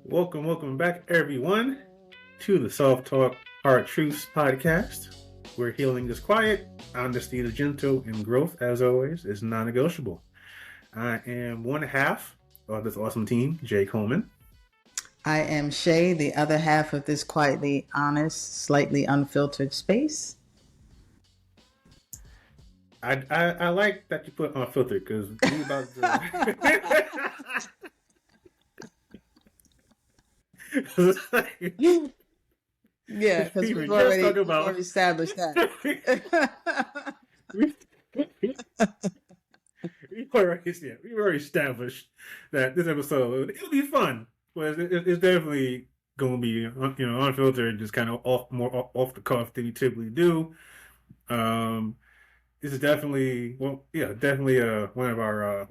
Welcome back, everyone, to the Soft Talk Hard Truths podcast, where healing is quiet, honesty is gentle, and growth, as always, is non-negotiable. I am one half of this awesome team, Jay Coleman. I am Shay, the other half of this quietly honest, slightly unfiltered space. I like that you put unfiltered because we about to. Yeah, because we were we've just already, talking we've about. already established that. we, we've already established that this episode it'll be fun, but it's definitely going to be unfiltered, just kind of off the cuff than we typically do. This is definitely one of our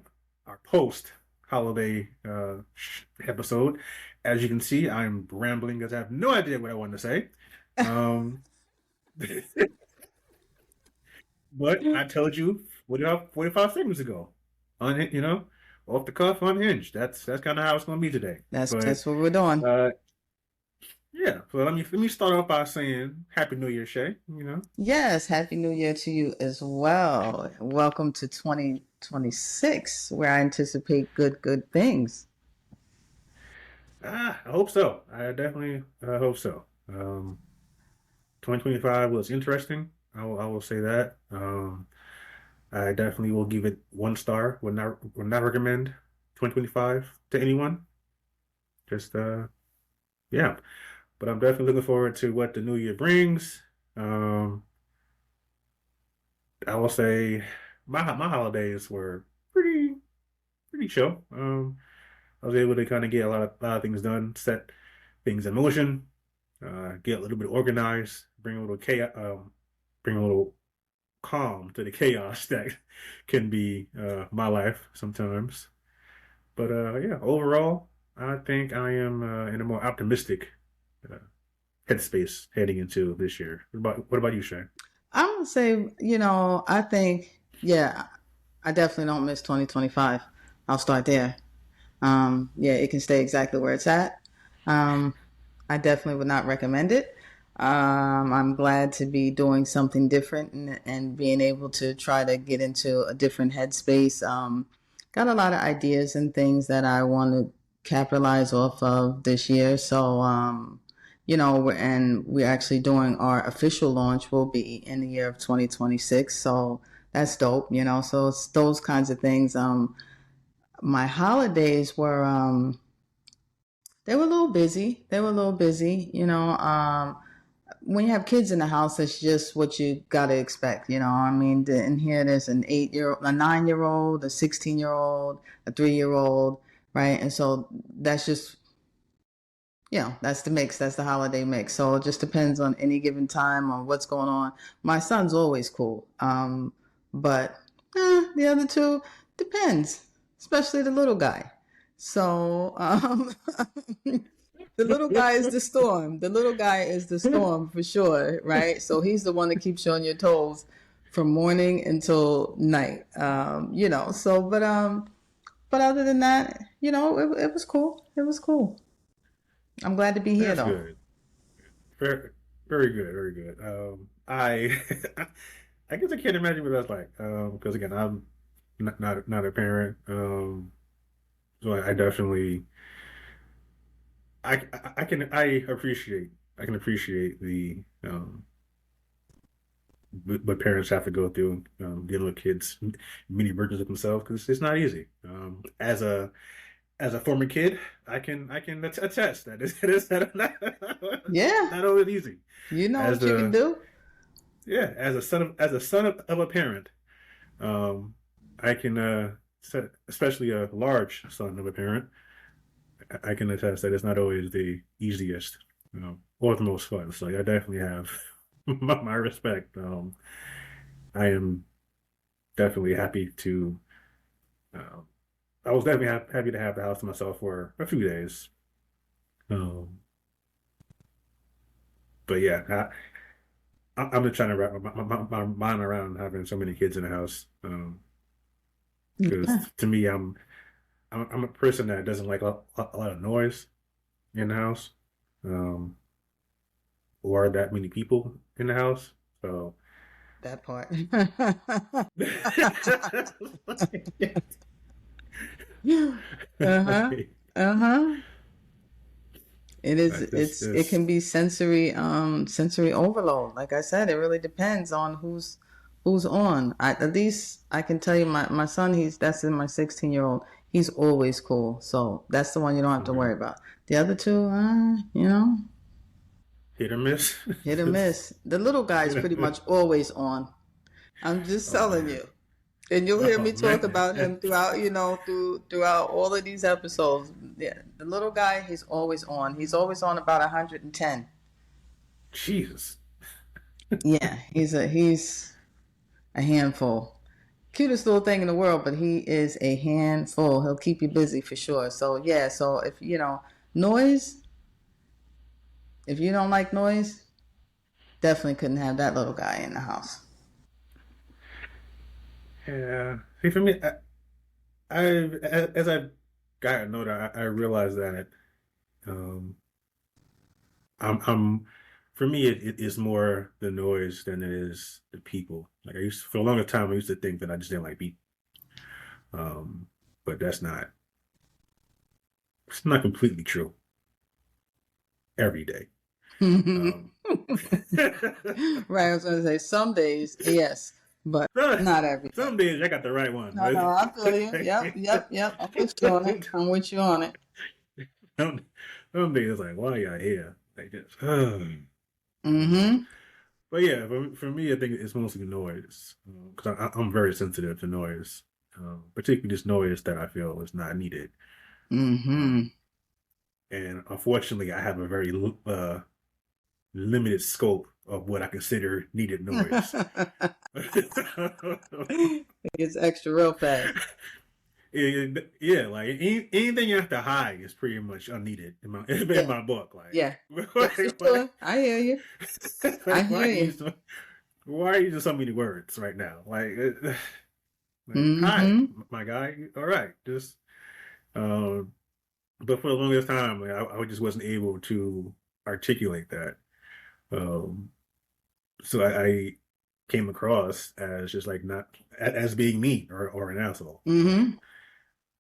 post holiday episode. As you can see, I'm rambling because I have no idea what I want to say. Um, but I told you 45 seconds ago, off the cuff, unhinged. That's kind of how it's going to be today. But That's what we're doing. uh, yeah, so let me start off by saying Happy New Year, Shay. Yes, Happy New Year to you as well. Welcome to 2026, where I anticipate good things. I hope so. I definitely hope so. 2025 was interesting. I will say that. I definitely will give it 1 star. Would not recommend 2025 to anyone. Just yeah. But I'm definitely looking forward to what the new year brings. Um, I will say my holidays were pretty chill. I was able to kind of get a lot of things done, set things in motion, get a little bit organized, bring a little calm to the chaos that can be my life sometimes. But yeah, overall, I think I am in a more optimistic uh, headspace heading into this year. What about you, Shay? I'm gonna say, I think, yeah, I definitely don't miss 2025. I'll start there. Yeah, it can stay exactly where it's at. Um, I definitely would not recommend it. I'm glad to be doing something different and being able to try to get into a different headspace. Got a lot of ideas and things that I want to capitalize off of this year. So, and we're actually doing our official launch will be in the year of 2026. So that's dope. So it's those kinds of things. My holidays were they were a little busy. They were a little busy. When you have kids in the house, it's just what you got to expect. I mean, in here there's an 8-year, a 9-year-old, a 16-year-old, a 3-year-old, right? And so that's just that's the mix. That's the holiday mix. So it just depends on any given time on what's going on. My son's always cool, but the other two depends, especially the little guy. So the little guy is the storm. The little guy is the storm for sure, right? So he's the one that keeps you on your toes from morning until night. So but other than that, it was cool. It was cool. I'm glad to be here That's though. good. Very, very good. Very good. I I guess I can't imagine what that's like. Because again, I'm not a parent. So I definitely I can appreciate the what parents have to go through dealing with kids, mini versions of themselves because it's not easy. As a former kid, I can attest that it's Yeah, not always easy. you know As what you can a do. Yeah, as a son of a parent, um, I can especially a large son of a parent. I can attest that it's not always the easiest, or the most fun. So I definitely have my respect. I am definitely happy to. Uh, I was definitely happy to have the house to myself for a few days. Um, but yeah, I'm just trying to wrap my mind around having so many kids in the house. Because Yeah. to me, I'm a person that doesn't like a lot of noise. in the house, um, or that many people in the house. So, That part. Uh-huh. Uh-huh. like It this, can be sensory overload. Like I said, it really depends on who's on. At least I can tell you my son, that's in my 16-year-old. He's always cool. So that's the one you don't have to mhm, worry about. The other two, you know, hit or miss. hit or Just, miss. The little guy's pretty much always on. I'm just oh telling man, you. And you'll hear oh me talk man, about him throughout, throughout all of these episodes. Yeah, the little guy, he's always on. He's always on about 110. Jesus. Yeah, he's a handful. Cutest little thing in the world, but he is a handful. He'll keep you busy for sure. So yeah, so if noise, if you don't like noise, definitely couldn't have that little guy in the house. Yeah. See, for me, as I've gotten older, I realized that um, I'm for me it is more the noise than it is the people. Like for a longer time I used to think that I just didn't like people. Um, but it's not completely true every day. Um, Right, I was gonna say some days, yes, but some not every day. some days I got the right one, No, but no, I feel you. Yep, yep, yep. I'm with you on it. I'm with you on it. some, some days it's like, why y'all here? Like this. Mm-hmm. But yeah, for me, I think it's mostly noise because I'm very sensitive to noise, particularly just noise that I feel is not needed. Mm-hmm. Um, and unfortunately, I have a very limited scope of what I consider needed noise. It gets extra real fast. Yeah, like anything after high is pretty much unneeded in my in Yeah, my book. yeah, yeah, for Like, sure. I hear you. I like hear you. why are you using so many words right now? Like hi, Mm-hmm. my guy. All right, just um, but for the longest time, like, I just wasn't able to articulate that. Um, so I came across as just like not as being me or an asshole. Mm-hmm.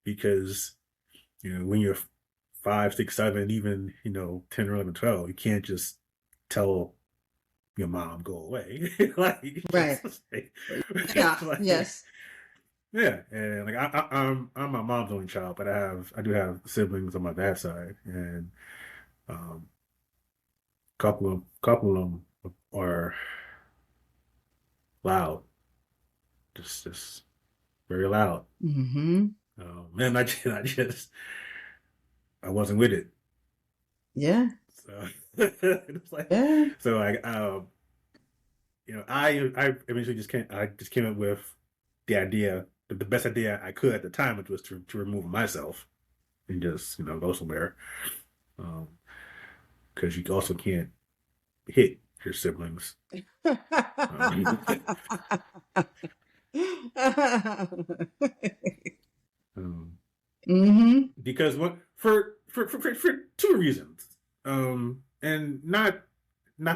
Because when you're 5, 6, 7, even 10 or 11, 12, you can't just tell your mom go away. Like Right. just like, Yeah. like Yes. yeah, and like I'm my mom's only child, but I do have siblings on my dad's side, and um, couple of them are loud, just very loud. Mm-hmm. And I wasn't with it. Yeah. So it's like Yeah. so like I eventually just came up with the idea, the best idea I could at the time, which was to remove myself and just go somewhere. Um, because you also can't hit your siblings. Um, um, Mm-hmm. because what for 2 reasons. And not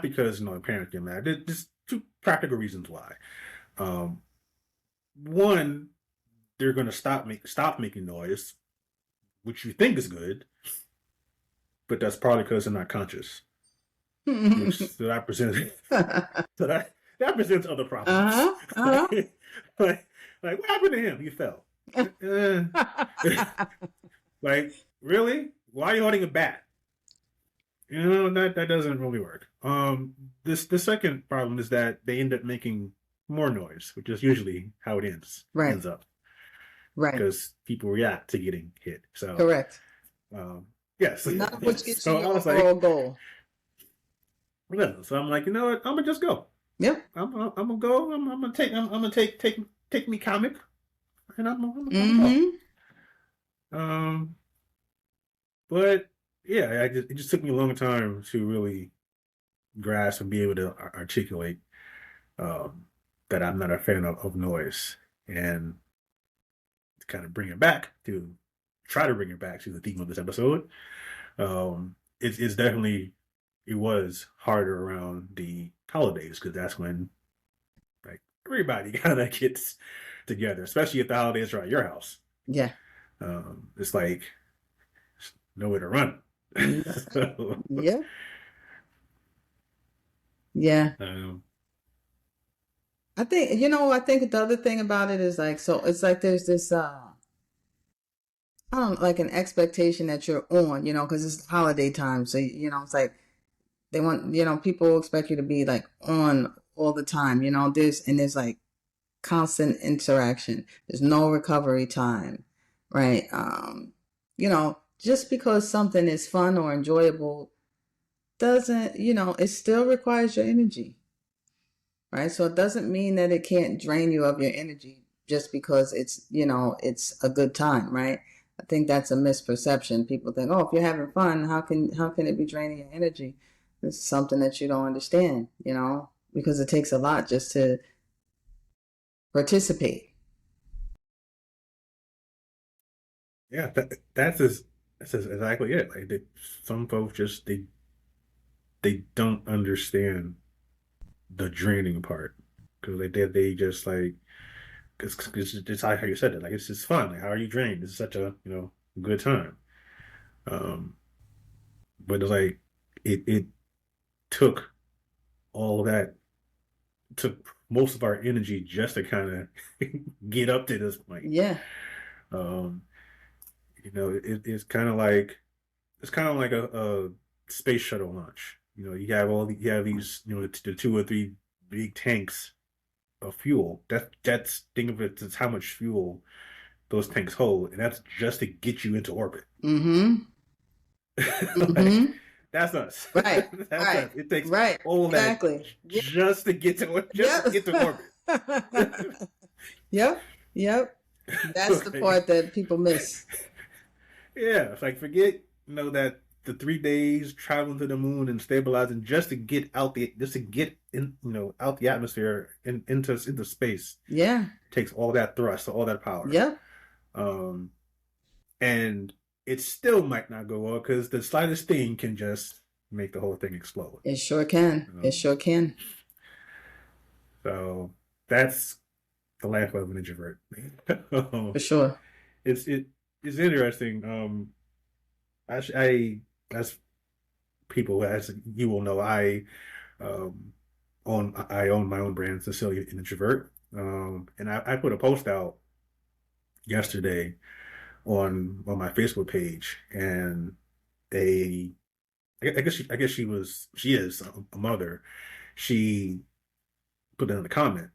because the parents get mad. There's just two practical reasons why. Um, one, they're going to stop making noise, which you think is good, but that's probably because they're not conscious, which so that presents so that presents other problems. Uh-huh. Uh-huh. like, like what happened to him? He fell. Uh, like really? Why are you holding a bat? That doesn't really work. This the second problem is that they end up making more noise, which is usually how it Right. ends up Right. because people react to getting hit. So Correct. um, yes, None of which gets you so I your was overall like, goal. no. So I'm like, you know what? I'm gonna just go. Yep. I'm gonna go. I'm gonna take me comic, and I'm gonna go. Mm-hmm. Um, but yeah, it just took me a long time to really grasp and be able to articulate um, that I'm not a fan of noise, and to kind of bring it back to try to bring it back to the theme of this episode. Um, it's definitely it was harder around the holidays because that's when like everybody kind of gets together, especially if the holidays are at your house. Yeah. It's like nowhere to run. So, Yeah. Yeah. um, I think the other thing about it is like, so it's like there's this, I don't know, like an expectation that you're on, because it's holiday time. So, it's like they want, people expect you to be like on all the time, there's like constant interaction. There's no recovery time, right? Just because something is fun or enjoyable doesn't, it still requires your energy, right? So it doesn't mean that it can't drain you of your energy just because it's a good time, right? I think that's a misperception. People think, oh, if you're having fun, how can it be draining your energy? It's something that you don't understand, because it takes a lot just to participate. yeah, that's exactly it. Like some folks just they don't understand the draining part because they just like it's like how you said it. Like it's just fun. Like how are you drained? It's such a good time. Um, but it's like it took all of that took most of our energy just to kind of get up to this point. Yeah. Um, it's kind of like a space shuttle launch. You have these the two or three big tanks of fuel. That's think of it as how much fuel those tanks hold, and that's just to get you into orbit. Mm-hmm. Like Mm-hmm. that's us. Right. That's Right. us. It takes Right. all that Exactly. Yep. just to Yep. get to orbit. Yep. Yep. That's the Like, part that people miss. yeah, it's like forget that the 3 days traveling to the moon and stabilizing just to get in out the atmosphere and into space Yeah. takes all that thrust, all that power. Yep. Um, and it still might not go well because the slightest thing can just make the whole thing explode. It sure can. It Um, sure can. so that's the life of an introvert. For sure. it's it it's interesting. I as people as you will know, um I own my own brand, Cecilia an Introvert. And I put a post out yesterday on my Facebook page, and a I guess she is a mother. She put it in the comment,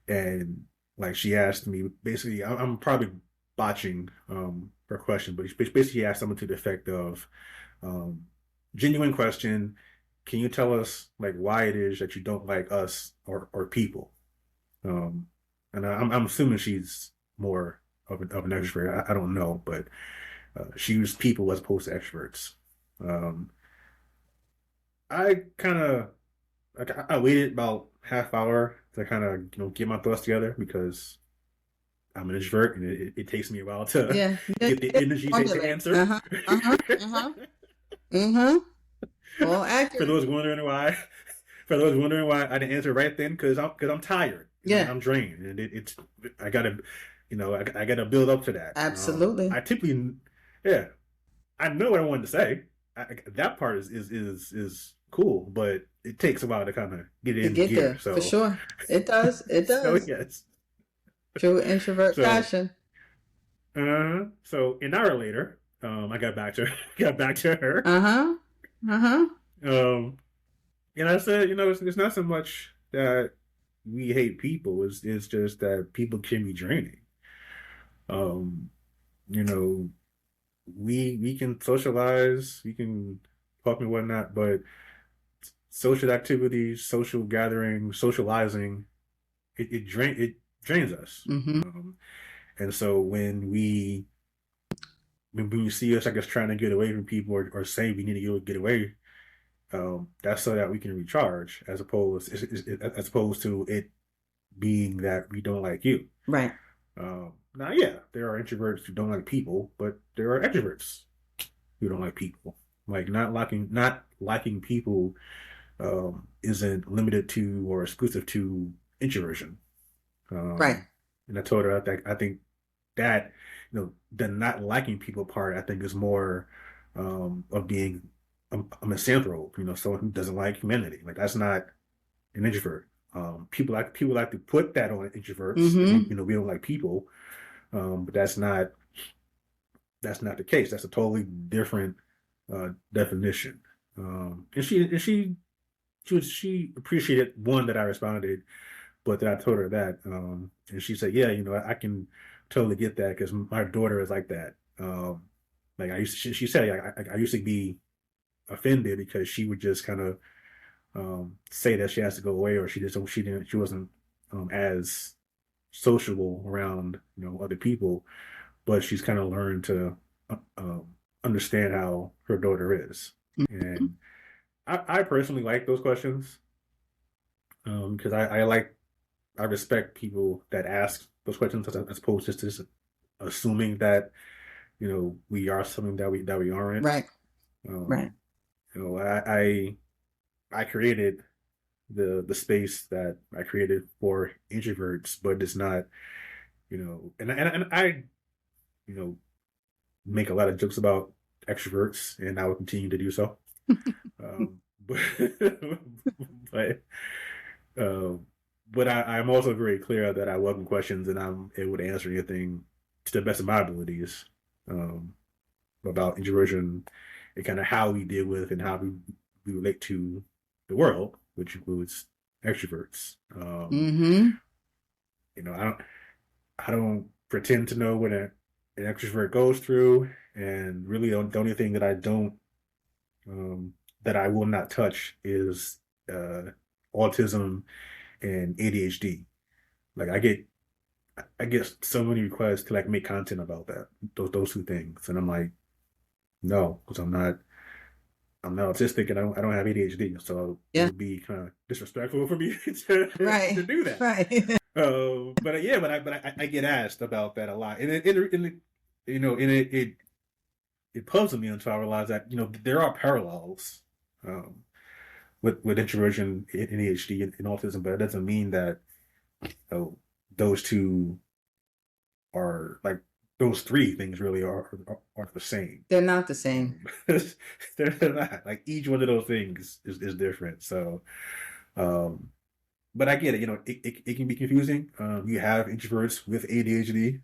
and like she asked me basically, I'm probably botching her question, but she basically asked something to the effect of um, genuine question. Can you tell us like why it is that you don't like us or people? Um, and I'm assuming she's more of an extrovert. I don't know, but she used people as opposed to extroverts. Um, I kind of like I waited about half hour to kind of get my thoughts together because I'm an introvert and it takes me a while to Yeah. Yeah. get the Yeah. energy to Formulate. answer. Uh-huh. Uh-huh. Uh-huh. Mm-hmm. All For accurate. those wondering why, for those wondering why I didn't answer right then, because I'm tired and Yeah. I'm drained, and it's I gotta, I gotta build up to that. Absolutely. I typically, yeah, I know what I wanted to say. That part is cool, but it takes a while to kind of get To in get gear. there, for So, sure. It does. It so does. yes, True introvert so fashion. so an hour later, I got back to got back to her, Uh-huh. Uh-huh. um, and I said, it's not so much that we hate people. It's just that people can be draining. Um, you know, we can socialize, we can talk and whatnot, but social activities, social gatherings, socializing, it drains us. Mm-hmm. And so when you see us, I guess, trying to get away from people or say we need to get away, that's so that we can recharge, as opposed to it being that we don't like you. Right. Now, yeah, there are introverts who don't like people, but there are extroverts who don't like people. Like not liking people isn't limited to or exclusive to introversion. Right. And I told her I think that the not liking people part I think is more of being a misanthrope, someone who doesn't like humanity. Like that's not an introvert. People like to put that on introverts. That Mm-hmm. we don't like people, but that's not the case. That's a totally different definition. She appreciated one that I responded, but then I told her that, and she said, "Yeah, I can totally get that because my daughter is like that." Like she said, I used to be offended because she would just kind of say that she has to go away, or she wasn't as sociable around other people, but she's kind of learned to understand how her daughter is, Mm-hmm. and I personally like those questions because I respect people that ask those questions as opposed to just assuming that we are something that we aren't. Right. Um, Right. I created the space that I created for introverts, but it's not and I you know make a lot of jokes about extroverts, and I will continue to do so. But but um, I'm also very clear that I welcome questions and I'm able to answer anything to the best of my abilities um, about introversion and kind of how we deal with and how we relate to the world, which includes extroverts. Mm-hmm. I don't pretend to know what an extrovert goes through, and really the only thing that I don't that I will not touch is uh, autism and ADHD. Like I get so many requests to like make content about that those two things, and I'm like, no, because I'm not autistic and I don't have ADHD, so it Yeah. would be kind of disrespectful for me to Right. do that. Right. But yeah, I get asked about that a lot, and and it puzzled me until I realized that there are parallels um, with introversion, ADHD, and autism, but it doesn't mean that know, those two are like those three things really are the same. They're not the same. They're not like each one of those things is different. So, um, but I get it. It can be confusing. You have introverts with ADHD.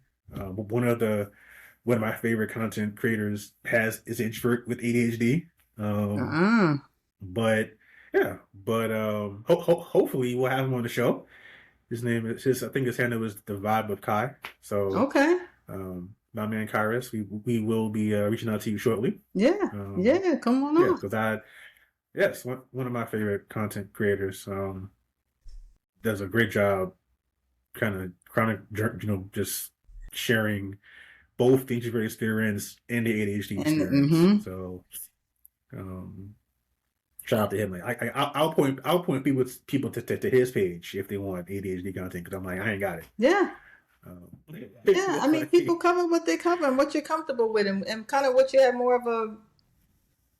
One of my favorite content creators is an introvert with ADHD. Um, Uh-uh. but yeah, but hopefully we'll have him on the show. His name is his. I think his handle is the Vibe of Kai. So, Okay. my man Kairos, we will be reaching out to you shortly. Yeah. Um, Yeah. Come on yeah, off. because yes, one of my favorite content creators. Does a great job, just sharing both the introvert experience and the ADHD And experience. mm-hmm. So, um, shout out to him. Like I'll point people to his page if they want ADHD content because I'm like I ain't got it. Yeah. Um, Yeah. I mean, people cover what they cover and what you're comfortable with, and kind of what you have more of a,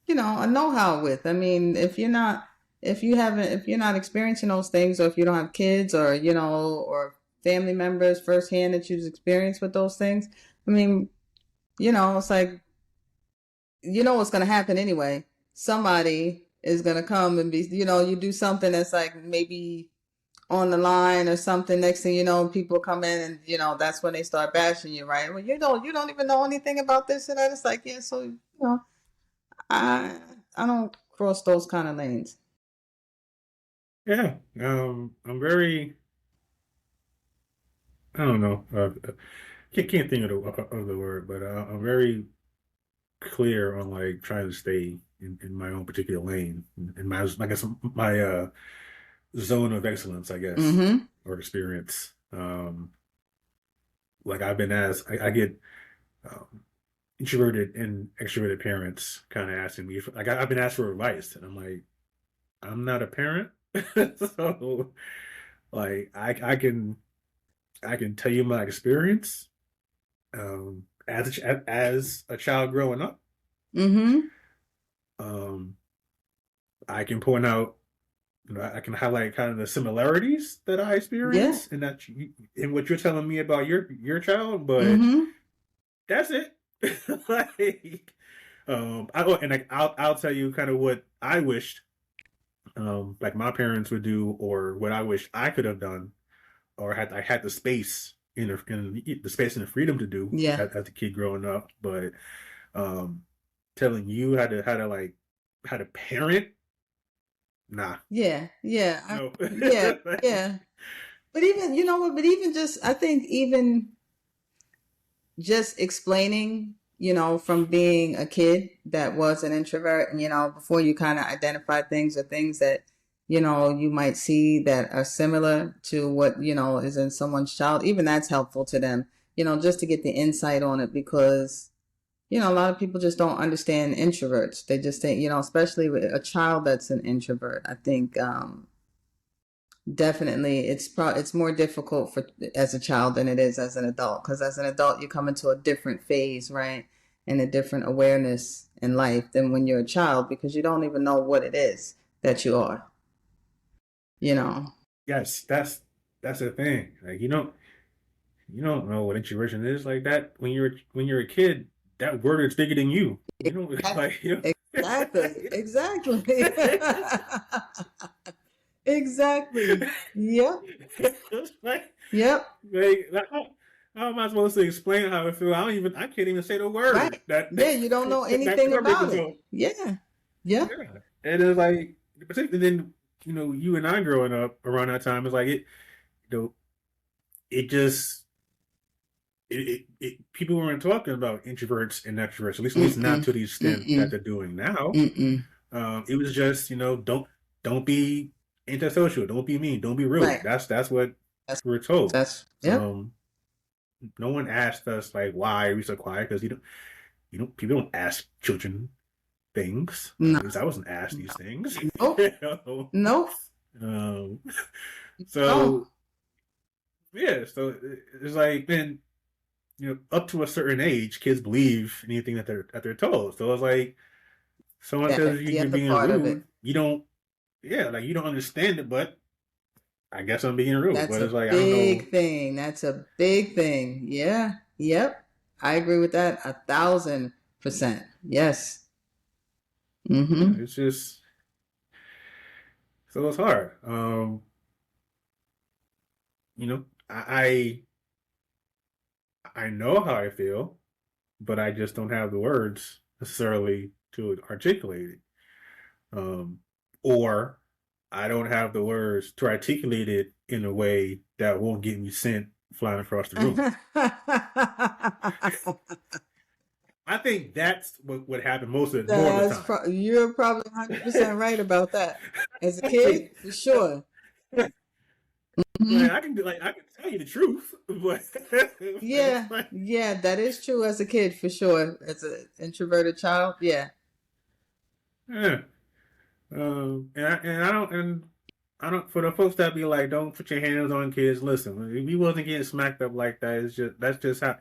a know-how with. I mean, if you're not experiencing those things, or if you don't have kids, or or family members firsthand that you've experienced with those things, I mean, it's like what's going to happen anyway. Somebody is going to come and be, you do something that's like maybe on the line or something. Next thing you know, people come in and that's when they start bashing you, right? Well, you don't even know anything about this and that. It's like, yeah, so I I don't cross those kind of lanes. yeah, I'm very. I don't know. Can't think of the word, but I'm very clear on like trying to stay in my own particular lane, in my I guess my zone of excellence, I guess, Mm-hmm. or experience. Like I've been asked, I get um, introverted and extroverted parents kind of asking me, like I've been asked for advice, and I'm like, I'm not a parent, so like I can tell you my experience as a child growing up, Mm-hmm. Um, I can point out, I can highlight kind of the similarities that I Yeah. experience, and in what you're telling me about your child, but Mm-hmm. that's it. Like, I'll tell you kind of what I wished, like my parents would do, or what I wish I could have done, or I had the space in the space and the freedom to do Yeah. as a kid growing up. But um, telling you how to parent, nah, Yeah. Yeah. no. Yeah. Yeah. But even, you know what, but even just, I think even just explaining, from being a kid that was an introvert, and, before you kind of identify things or things that, you might see that are similar to what, is in someone's child, even that's helpful to them, just to get the insight on it because, a lot of people just don't understand introverts. They just think, especially with a child that's an introvert, I think, definitely, it's more difficult for as a child than it is as an adult because as an adult you come into a different phase, right, and a different awareness in life than when you're a child because you don't even know what it is that you are. You know. Yes, that's the thing. Like you don't know what introversion is like that when you're a kid. That word is bigger than you. You know, like Exactly. Exactly. Exactly. Yep. like, Yep. how am I supposed to explain how I feel? I can't even say the Right. word that Yeah, you don't know that anything covers about it. it. So Yeah. Yeah. yeah, and it's like, particularly then, you and I growing up around that time, it's like you know, it just people weren't talking about introverts and extroverts, at least not Mm-mm. to the extent that Mm-mm. they're doing now. Mm-mm. It was just, don't be antisocial, don't be mean, don't be rude. Right. That's what That's we were told. yep. Um, no one asked us like why are we so quiet because people don't ask children things. No. At least I wasn't asked these No. things. Nope. You know? Nope. Um, No. so yeah, so it's like then up to a certain age, kids believe anything that they're told. So it's like someone tells That's you the you're other being part of rude, it. you don't, yeah, like you don't understand it, but I guess I'm being rude. That's But it's a like I don't know. big thing. That's a big thing. Yeah. Yep. I agree with that 1,000%. Yes. Yeah, Mm-hmm. it's just so it's hard. You know, I know how I feel, but I just don't have the words necessarily to articulate it. Um, or I don't have the words to articulate it in a way that won't get me sent flying across the room. I think that's what happened more of the time. You're probably 100% right about that. As a kid, for sure. Like Hmm. I can tell you the truth, but it's Yeah. like Yeah, that is true as a kid, for sure. As an introverted child. Yeah. yeah. And I don't for the folks that be like, don't put your hands on kids. Listen, if we wasn't getting smacked up like that, that's just how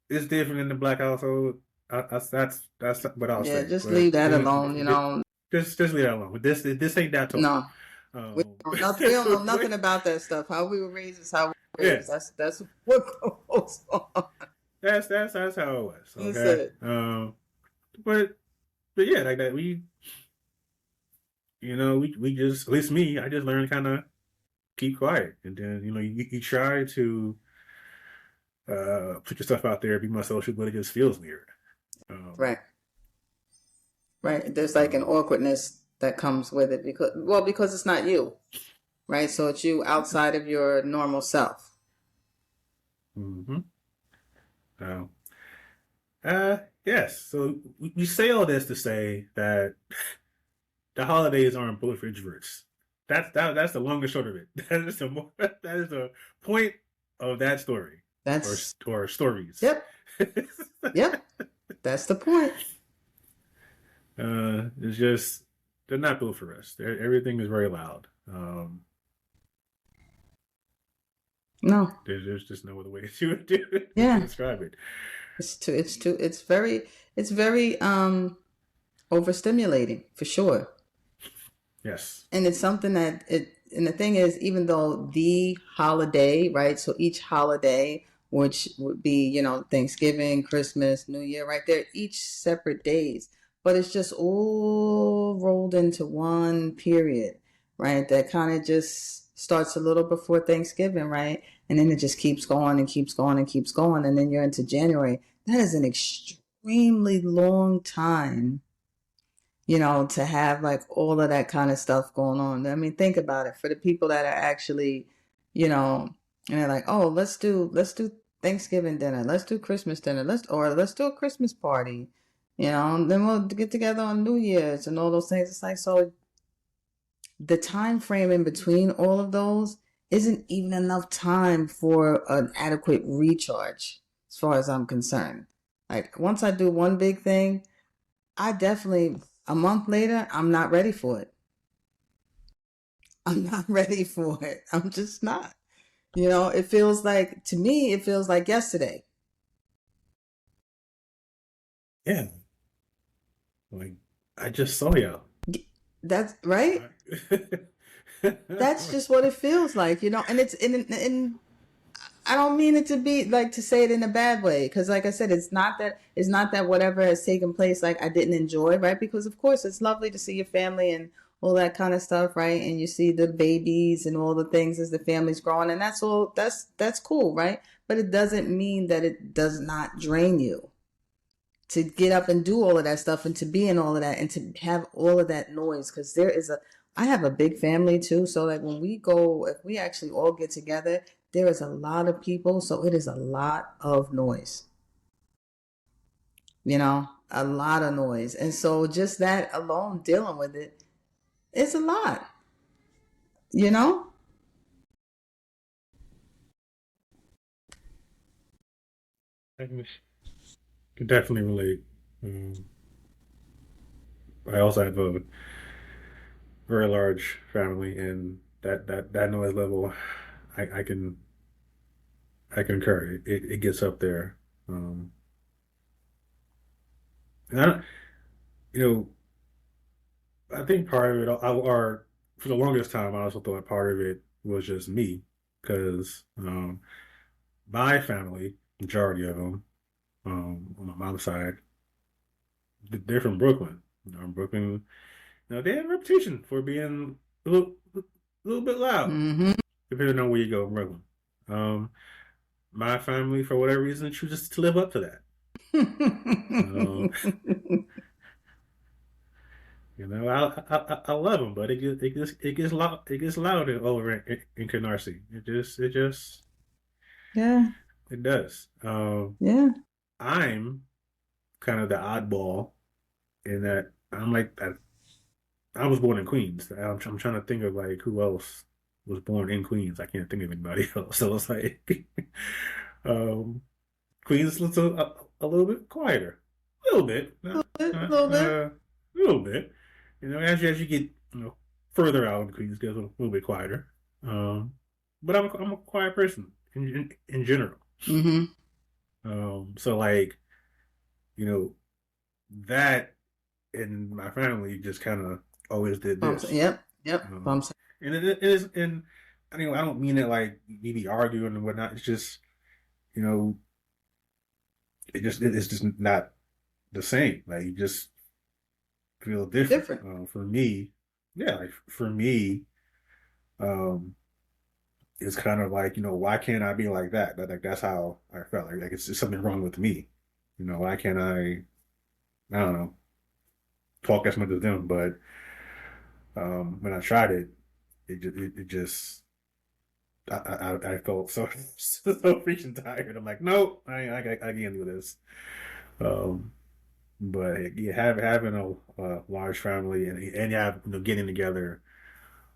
it's different in the black household. That's what I'll Yeah, say. just But leave that alone, just leave that alone. But this ain't that talk. No. Um, We don't know but nothing about that stuff. How we were raised is how we were yeah, raised. That's what goes on. that's how it was. That's Okay. it. But yeah, like that we just, at least me, I just learned kind of keep quiet, and then you try to put yourself out there, be more social, but it just feels weird. Um, Right. Right. There's like an so awkwardness that comes with it because it's not you, right? So it's you outside of your normal self. hmm so, yes. So we say all this to say that the holidays aren't bullet for introverts. That's the long and short of it. That is the point of that story, or That's or stories. yep. Yep. That's the point. It's just they're not built for us. Everything is very loud. No. There's just no other way to Yeah. describe it. It's very it's very Overstimulating for sure. Yes. And it's something that it, and the thing is, even though the holiday, right? So each holiday, which would be, Thanksgiving, Christmas, New Year, right there, each separate days, but it's just all rolled into one period, right? That kind of just starts a little before Thanksgiving, right? And then it just keeps going and keeps going and keeps going. And then you're into January. That is an extremely long time, to have like all of that kind of stuff going on. I mean, think about it. For the people that are actually, you know, and they're like, oh, let's do Thanksgiving dinner, let's do Christmas dinner, let's do a Christmas party, and then we'll get together on New Year's and all those things. It's like, so the time frame in between all of those isn't even enough time for an adequate recharge, as far as I'm concerned. Like once I do one big thing, I definitely, a month later, I'm not ready for it. I'm not ready for it. I'm just not. It feels like, to me, it feels like yesterday. Yeah. Like I just saw y'all. That's right. That's just what it feels like, and it's in. I don't mean it to be like to say it in a bad way, because like I said, it's not that whatever has taken place like I didn't enjoy, right? Because of course it's lovely to see your family and all that kind of stuff, right? And you see the babies and all the things as the family's growing, and that's cool, right? But it doesn't mean that it does not drain you to get up and do all of that stuff and to be in all of that and to have all of that noise, because I have a big family too, so like when we go, if we actually all get together, there is a lot of people, so it is a lot of noise, a lot of noise. And so just that alone, dealing with it, it's a lot, you know I can definitely relate. Um, I also have a very large family, and that noise level, I can I concur. It gets up there. Um, and you know, I think part of it, or for the longest time, I also thought part of it was just me, because my family, majority of them, on my mom's side, they're from Brooklyn. Brooklyn, they have a reputation for being a little bit loud, mm-hmm. depending on where you go in Brooklyn. Um, my family, for whatever reason, chooses to live up to that. Um, I love them, but it gets loud over in Canarsie. Yeah, It does. yeah. I'm kind of the oddball in that I'm like I was born in Queens. I'm trying to think of like who else was born in Queens. I can't think of anybody else. So it's like um, Queens looks a little bit quieter, a little bit, A not, little bit, a not little bit. a little bit. As you get further out, Queens gets a little bit quieter. Um, but I'm a quiet person in general. Mm-hmm. So like you know that in my family just kind of always did Bumps. this. Yep, yep. Um, Bumps. and it is, and I don't mean it like we be arguing and whatnot. It's just, you know, it's just not the same. Like you just feel different. Different. For me, yeah, like for me, um, it's kind of like, why can't I be like that? Like that's how I felt. Like it's just something wrong with me. Why can't I don't know, talk as much as them? But when I tried it, it just I felt so freaking tired. I'm like, nope, I can't do this. Um, but yeah, having a large family and you have getting together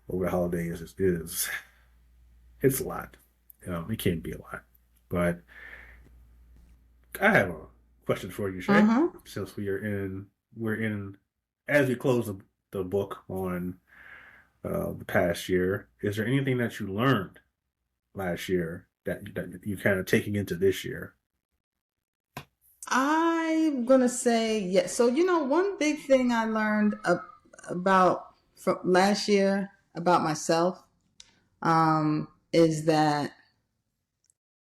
over the holidays is it's a lot. It can be a lot. But I have a question for you, Shay. Uh-huh. Since we're in as we close the book on the past year, is there anything that you learned last year that you kind of taking into this year? I'm gonna say yes. So one big thing I learned about from last year about myself is that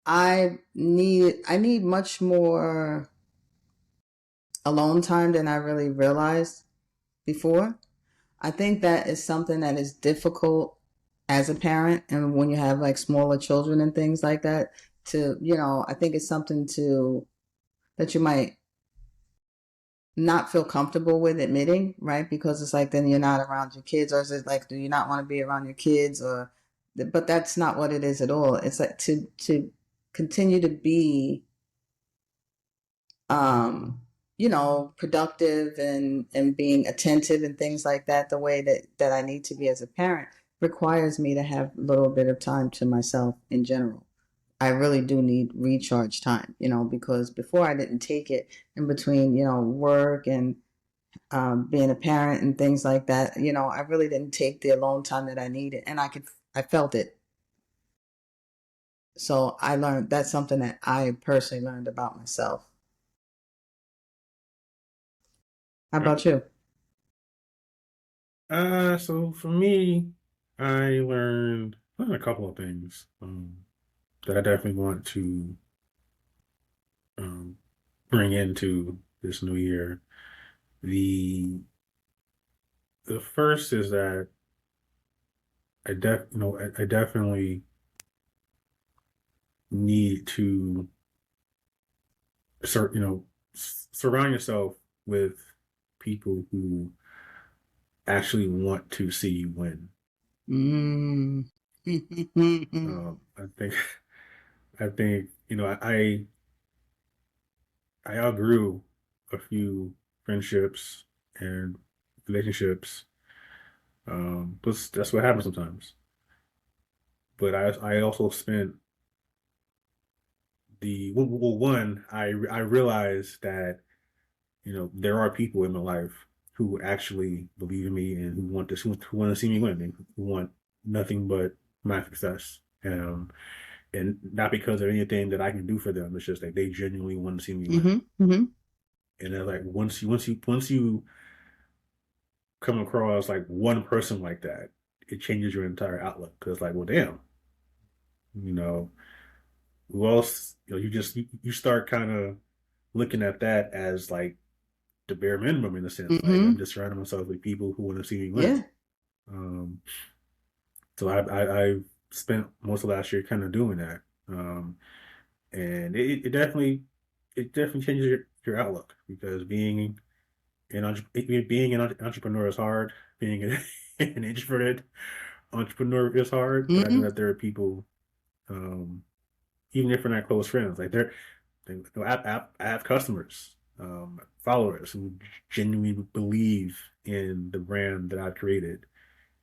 I need much more alone time than I really realized before. I think that is something that is difficult as a parent, and when you have like smaller children and things like that. I think it's something to that you might not feel comfortable with admitting, right? Because it's like then you're not around your kids, or is it like do you not want to be around your kids, or but that's not what it is at all. It's like to continue to be um productive and being attentive and things like that the way that I need to be as a parent requires me to have a little bit of time to myself in general. I really do need recharge time, because before I didn't take it in between, work and being a parent and things like that. I really didn't take the alone time that I needed, and I felt it. So I learned that's something that I personally learned about myself. How Right. about you? So for me, I learned a couple of things that I definitely want to um, bring into this new year. The the first is that I definitely need to surround yourself with people who actually want to see you win. Mm. I think I think I outgrew a few friendships and relationships. But that's what happens sometimes. But I also spent one I realized that there are people in my life who actually believe in me and who want to see me win and who want nothing but my success. And not because of anything that I can do for them. It's just like they genuinely want to see me win. Mm-hmm. Mm-hmm. And they're like once you come across like one person like that, it changes your entire outlook. Because like, well, damn, you know, who else? You start kind of looking at that as like the bare minimum in a sense. Like I'm Mm-hmm. just surrounding myself with people who want to see me win. Yeah. Um, so I spent most of last year kind of doing that, and it definitely changes your outlook because being an entrepreneur is hard. Being an introverted entrepreneur is hard, but I know Mm-hmm. that there are people, even if they're not close friends, like I have customers, followers who genuinely believe in the brand that I've created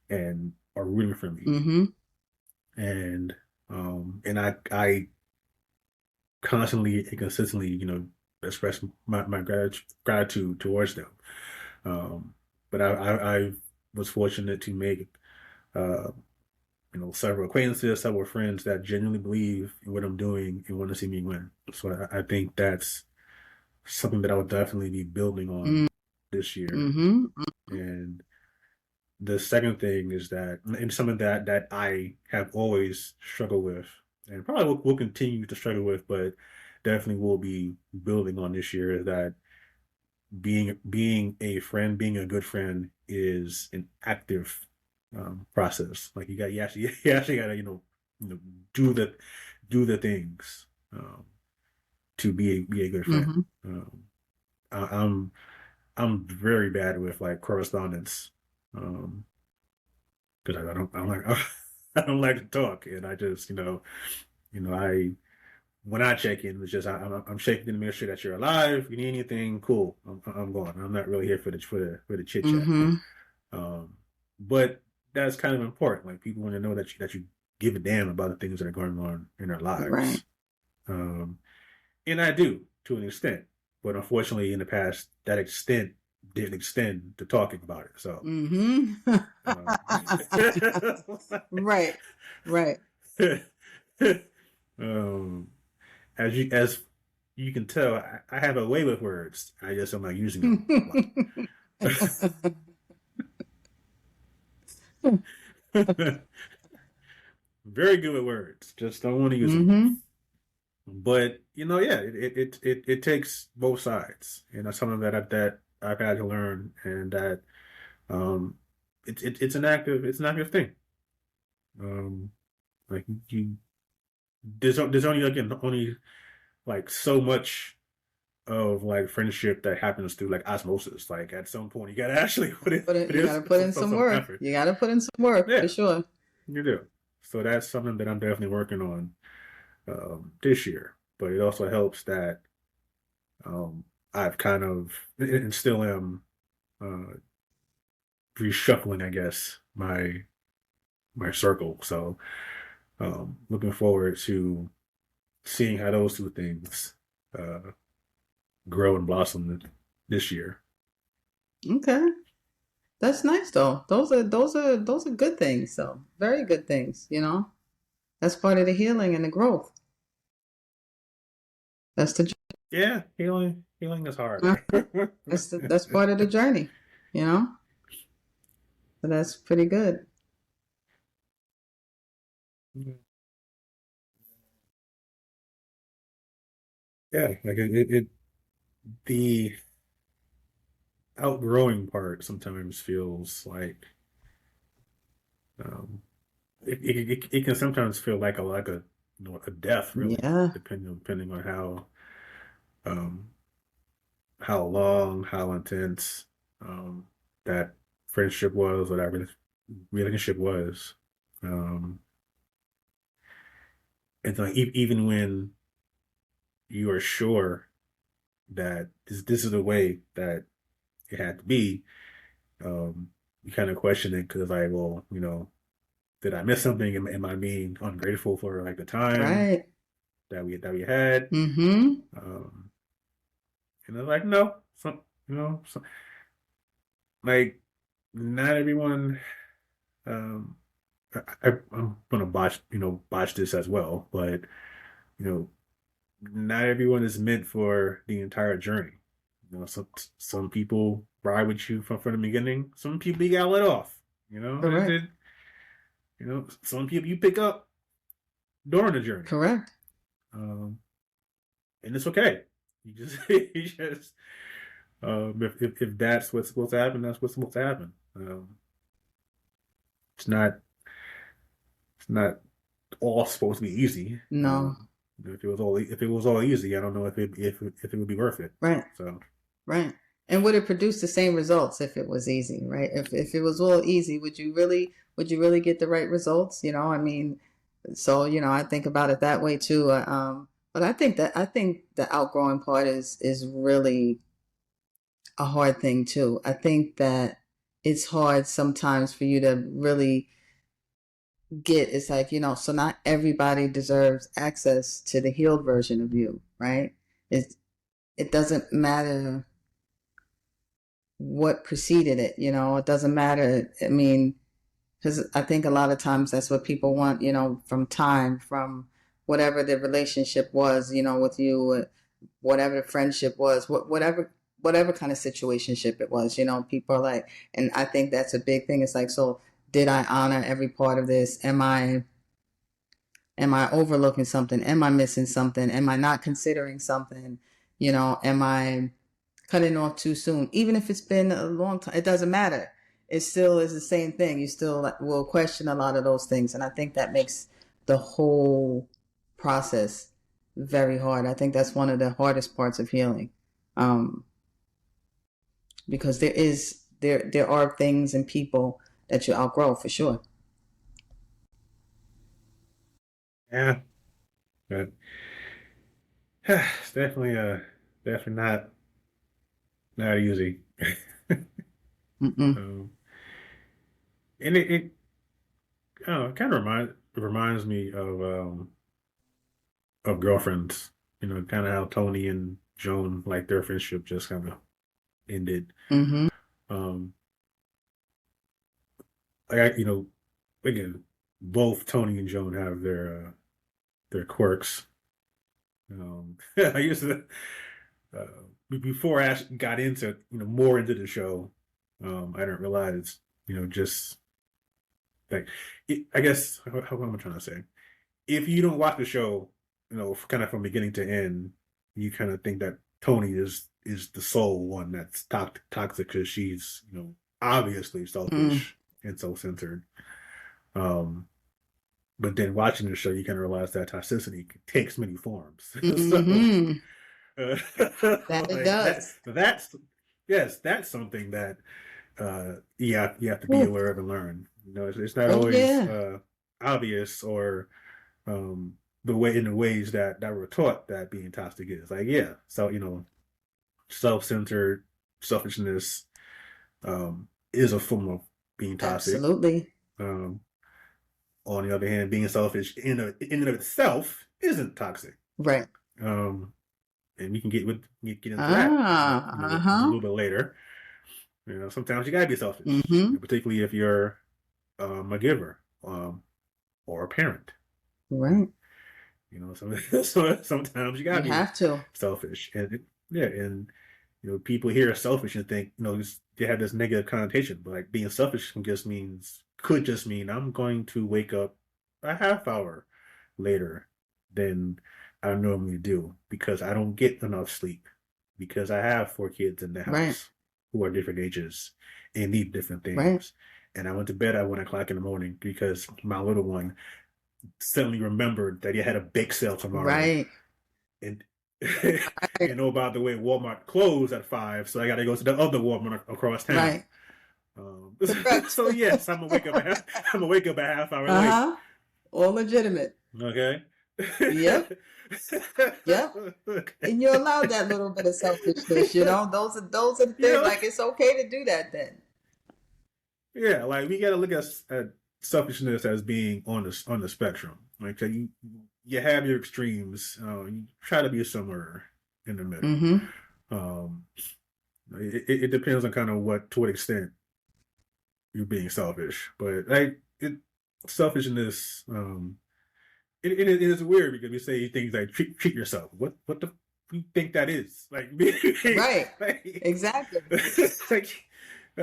and are rooting for me. Mm-hmm. And I constantly and consistently, express my gratitude towards them. Um, but I was fortunate to make uh, several acquaintances, several friends that genuinely believe in what I'm doing and want to see me win. So I think that's something that I would definitely be building on this year. Mm-hmm. And the second thing is that, and something that I have always struggled with, and probably will continue to struggle with, but definitely will be building on this year, is that being a friend, being a good friend, is an active process. Like you actually got to you know do the things to be a good friend. Mm-hmm. Um, I'm very bad with like correspondence. Um, because I don't like I don't like to talk, and I just I when I check in, it's just I'm checking to make sure that you're alive. You need anything, cool. I'm going. I'm not really here for the chit chat. Mm-hmm. Um, but that's kind of important. Like people want to know that you give a damn about the things that are going on in their Right. lives. Um, and I do to an extent, but unfortunately, in the past, that extent didn't extend to talking about it. So. Mm-hmm. Um, Right. Right. um, as you can tell I have a way with words. I just am not using them a lot. Very good with words. Just don't want to use them. Mm-hmm. But yeah, it takes both sides, and that's something that I've had to learn, and that um, it's an active thing. Um, like you, there's only again only like so much of like friendship that happens through like osmosis. Like at some point, you gotta actually put You in got to put in some some work. effort. You got to put in some work for Yeah, sure. you do. So that's something that I'm definitely working on this year. But it also helps that um, I've kind of and still am uh, reshuffling, I guess, my circle. So looking forward to seeing how those two things uh, grow and blossom this year. Okay. That's nice though. Those are good things. So very good things, you know. That's part of the healing and the growth. That's the Yeah, healing is hard. that's part of the journey, you know. So that's pretty good. Yeah, like the outgrowing part sometimes feels like um, it can sometimes feel like a a death really, Yeah. depending on um, how long, how intense that friendship was or that relationship was. Um, and so even when you are sure that this is the way that it had to be, you kind of question it because like, well, did I miss something? Am I being ungrateful for like the time Right. that we had? Mm-hmm. Um, and it's like, no, some, like not everyone. Um, I'm gonna botch this as well, but you know, not everyone is meant for the entire journey. Some people ride with you from the beginning. Some people you gotta let off. Correct. Some people you pick up during the journey, Correct. um, and it's okay. You just if that's what's supposed to happen, that's what's supposed to happen. It's not it's not all supposed to be easy. No. If it was all easy, I don't know if it would be worth it. Right. So Right. And would it produce the same results if it was easy, right? If it was all easy, would you really get the right results? You know, I mean, so I think about it that way too. But I think the outgrowing part is really a hard thing too. I think that it's hard sometimes for you to really get. It's like so not everybody deserves access to the healed version of you, right? It doesn't matter what preceded it. It doesn't matter. I mean, because I think a lot of times that's what people want, from time, from whatever the relationship was, with you, whatever the friendship was, whatever kind of situationship it was. People are like, and I think that's a big thing. It's like, so did I honor every part of this? Am I overlooking something? Am I missing something? Am I not considering something? Am I cutting off too soon? Even if it's been a long time, it doesn't matter. It still is the same thing. You still will question a lot of those things. And I think that makes the whole process very hard. I think that's one of the hardest parts of healing. Um, because there are things and people that you outgrow for sure. yeah, but it's definitely not easy. Mm-mm. um, and it kind of reminds me of girlfriends. Kind of how Tony and Joan, like their friendship just kind of ended. Mm-hmm. Um, like again, both Tony and Joan have their quirks, I used to before I actually got into more into the show. I didn't realize just like I guess how am I trying to say? If you don't watch the show, kind of from beginning to end, you kind of think that Tony is the sole one that's toxic because she's obviously Mm, selfish and self-centered. Um, but then watching the show, you kind of realize that toxicity takes many forms. So hmm. uh, That it like does. that's yes, that's something that you have to be Ooh. aware of and learn. It's not Oh always yeah. obvious or um, the way in the ways that we're taught that being toxic is. Like, yeah, so self-centered selfishness is a form of being toxic. Absolutely. Um, on the other hand, being selfish in and of itself isn't toxic. Right. Um, and we can get into that, a Uh-huh. little bit later. Sometimes you gotta be selfish, Mm-hmm. particularly if you're a giver or a parent. Right. So sometimes you You gotta be have to. selfish, and yeah, and people hear selfish and think they have this negative connotation, but like being selfish could just mean I'm going to wake up a half hour later than I normally do because I don't get enough sleep because I have four kids in the Right. house who are different ages and need different Right. things. And I went to bed at 1 o'clock in the morning because my little one suddenly remembered that he had a bake sale tomorrow, Right. and Right. and oh by the way, Walmart closed at 5, so I got to go to the other Walmart across town. Right. Um, Correct. so yes, I'm gonna wake up a half hour late. Uh-huh. All legitimate. Okay. Yep. Yep. Okay. And you're allowed that little bit of selfishness, those are the You things, know, like it's okay to do that then. yeah, like we got to look at selfishness as being on the spectrum. Like so you have your extremes. You try to be somewhere in the middle. Mm-hmm. Um, it depends on kind of to what extent you're being selfish, but like selfishness, it is weird because we say things like treat yourself. What the you think that is? Like, Right. like, Exactly. like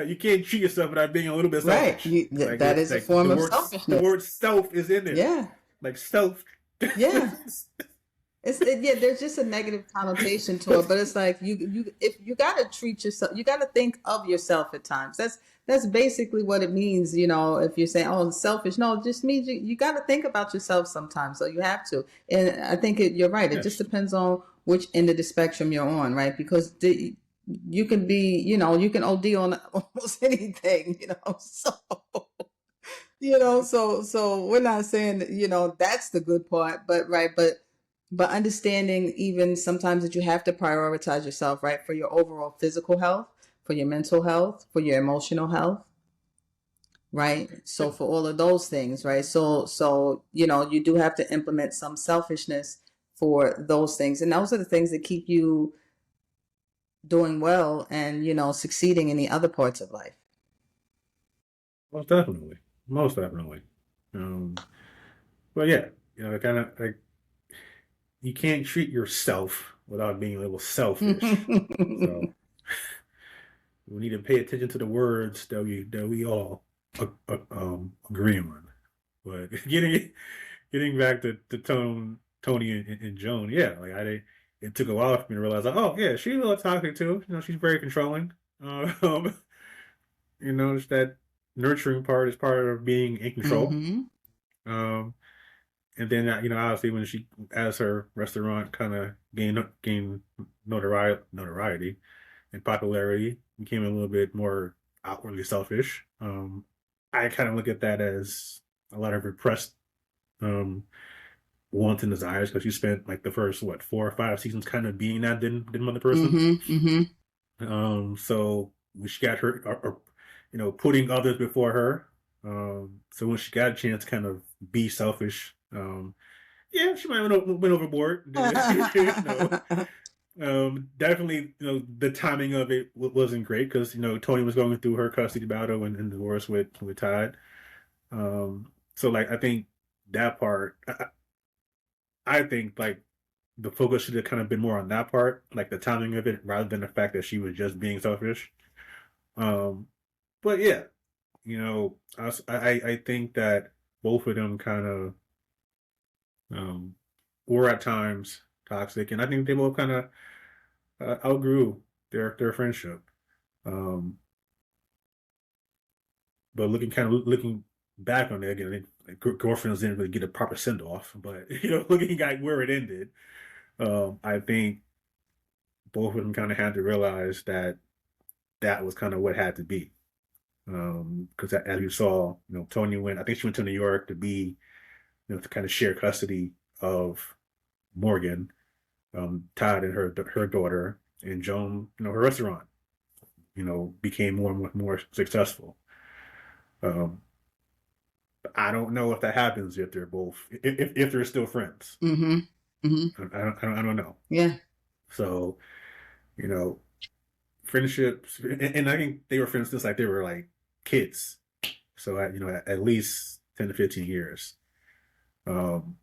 you can't treat yourself without being a little bit Right. selfish. Like That it's is a like form of the selfishness. word self is in there, Yeah. like self. Yeah. Yeah, there's just a negative connotation to it, but it's like you if you gotta treat yourself, you gotta think of yourself at times. That's basically what it means, if you're saying, oh, it's selfish. No, it just means you gotta think about yourself sometimes. So you have to. And I think you're right. It just Yes. depends on which end of the spectrum you're on, right? Because you can be, you can OD on almost anything, so so we're not saying that, that's the good part, but right, but understanding even sometimes that you have to prioritize yourself, right, for your overall physical health, for your mental health, for your emotional health, right? So Yep. for all of those things, right? So you do have to implement some selfishness for those things. And those are the things that keep you doing well and, succeeding in the other parts of life. Most definitely. Most definitely. Um, but yeah, kind of like you can't treat yourself without being a little selfish. So we need to pay attention to the words that we all agree on. But getting back to Tony and Joan, yeah, like it took a while for me to realize, like, oh yeah, she's a little toxic too. She's very controlling. Um, just that nurturing part is part of being in control. Mm-hmm. Um, and then obviously when she as her restaurant kind of gained notoriety and popularity, became a little bit more outwardly selfish. I kind of look at that as a lot of repressed um, wants and desires because she spent like the first 4 or 5 seasons kind of being that didn't other person. Mm-hmm. Mm-hmm. So when she got her, putting others before her. So when she got a chance to kind of be selfish, yeah, she might have went overboard. Definitely, the timing of it wasn't great because Tony was going through her custody battle and divorce with Todd. So like I think that part, I think like the focus should have kind of been more on that part, like the timing of it, rather than the fact that she was just being selfish. Um, but yeah, I think that both of them kind of um, were at times toxic, and I think they both kind of outgrew their friendship. Um, but looking back on it again, like, girlfriends didn't really get a proper send off. But looking at where it ended, I think both of them kind of had to realize that that was kind of what had to be. Because as you saw, Tony went. I think she went to New York to be, to kind of share custody of Morgan, Todd and her daughter, and Joan, her restaurant, became more and more successful. Um, I don't know if that happens if they're both if they're still friends. Mm-hmm. Mm-hmm. I don't know. Yeah. So you know, friendships, and I think they were friends since like they were like kids. So at least 10 to 15 years. Um,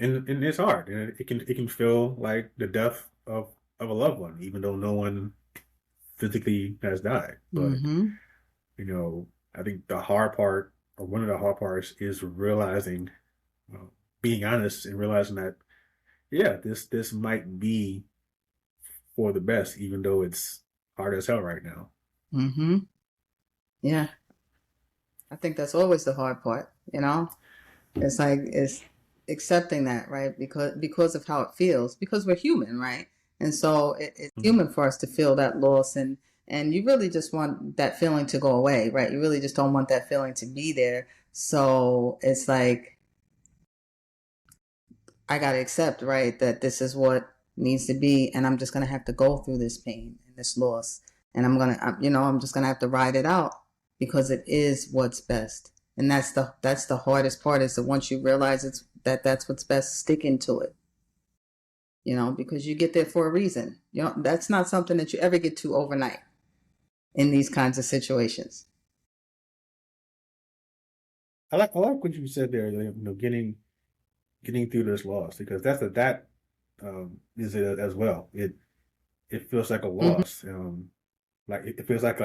and it's hard, and it can feel like the death of a loved one, even though no one physically has died. But Mm-hmm. I think the hard part, or one of the hard parts, is realizing, uh, being honest, and realizing that yeah, this might be for the best, even though it's hard as hell right now. Mm-hmm. Yeah. I think that's always the hard part, It's like it's accepting that, right? Because of how it feels, because we're human, right? And so it's Mhm. human for us to feel that loss, and you really just want that feeling to go away, right? You really just don't want that feeling to be there. So it's like I got to accept, right, that this is what needs to be, and I'm just gonna have to go through this pain and this loss, and I'm just gonna have to ride it out because it is what's best, and that's the hardest part is that once you realize that's what's best, sticking to it, because you get there for a reason. That's not something that you ever get to overnight in these kinds of situations. I like what you said there. Getting through this loss, because that is it as well. It feels like a Mm-hmm. loss. Like it feels like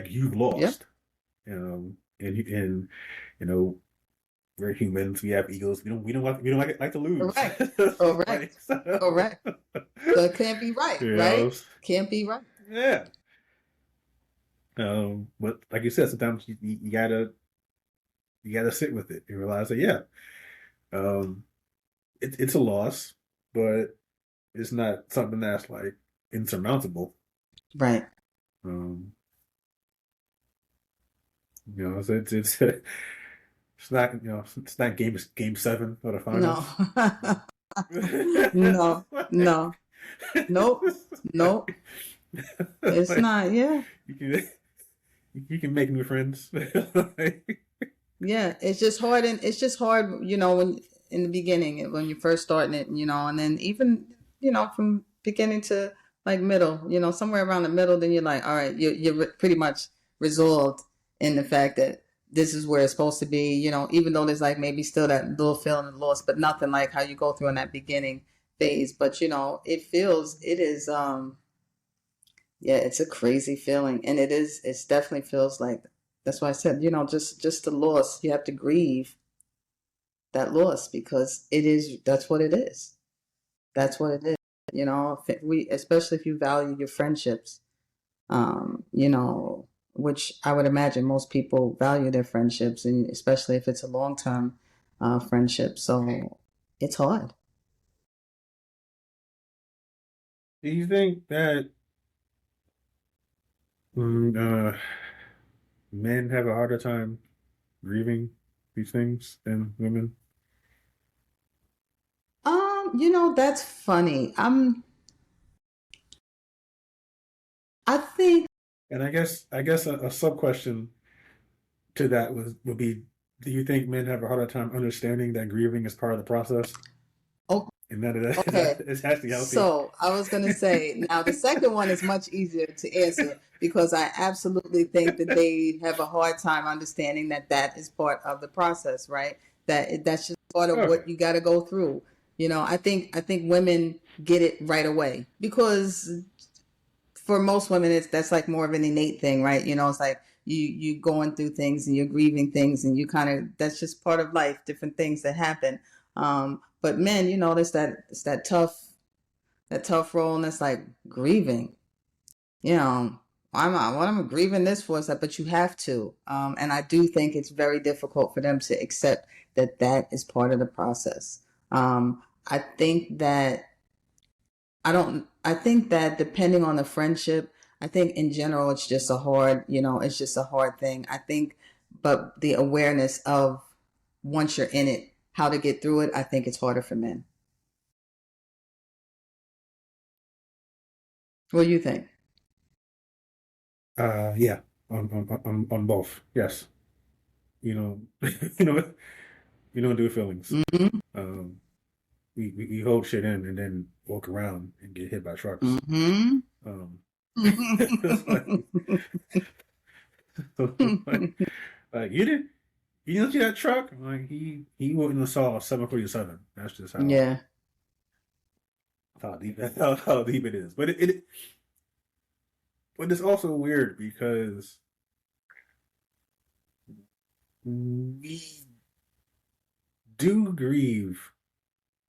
you've Yep. lost. And you know we're humans. We have egos. We don't like to lose. Correct. Correct. Like so, Correct. So it can't be right, you right? know, Can't be right. yeah. But like you said, sometimes you gotta sit with it and realize that yeah, um, it's a loss, but it's not something that's like insurmountable. Right. Um, it's not it's not game 7 of the No. finals. No. Like, No. Nope. Nope. It's like, not. Yeah. you can you can make new friends. Like, Yeah. It's just hard. And it's just hard, when in the beginning, when you're first starting it, and then even, from beginning to like middle, somewhere around the middle, then you're like, all right, you're pretty much resolved in the fact that this is where it's supposed to be, even though there's like maybe still that little feeling of loss, but nothing like how you go through in that beginning phase. But, it is, yeah, it's a crazy feeling, and it definitely feels like that's why I said, just the loss. You have to grieve that loss because that's what it is. That's what it is. Especially if you value your friendships, which I would imagine most people value their friendships, and especially if it's a long term friendship. So it's hard. do you think that mm, uh, men have a harder time grieving these things than women? That's funny. I think And I guess a sub question to that would be, do you think men have a harder time understanding that grieving is part of the process, oh, and that okay. it's actually healthy? So I was going to say, now the second one is much easier to answer because I absolutely think that they have a hard time understanding that that is part of the process, right? That's just part of Okay. what you got to go through. I think women get it right away because for most women that's like more of an innate thing, right? It's like you going through things and you're grieving things and you kind of that's just part of life, different things that happen. But men, there's that tough role, and it's like grieving. You know, what I'm grieving this for is that, but you have to. And I do think it's very difficult for them to accept that that is part of the process. I think that I think that depending on the friendship, I think in general it's just a hard thing. I think, but the awareness of once you're in it, how to get through it, I think it's harder for men. What do you think? Yeah, on both. Yes, you know, you know, you don't do feelings. Mm-hmm. Um, we hold shit in and then walk around and get hit by trucks. Mm-hmm. Um, it's like, like you didn't see that truck? Like he wouldn't have saw a 747. That's just Yeah. how deep how deep it is. But it's also weird because we do grieve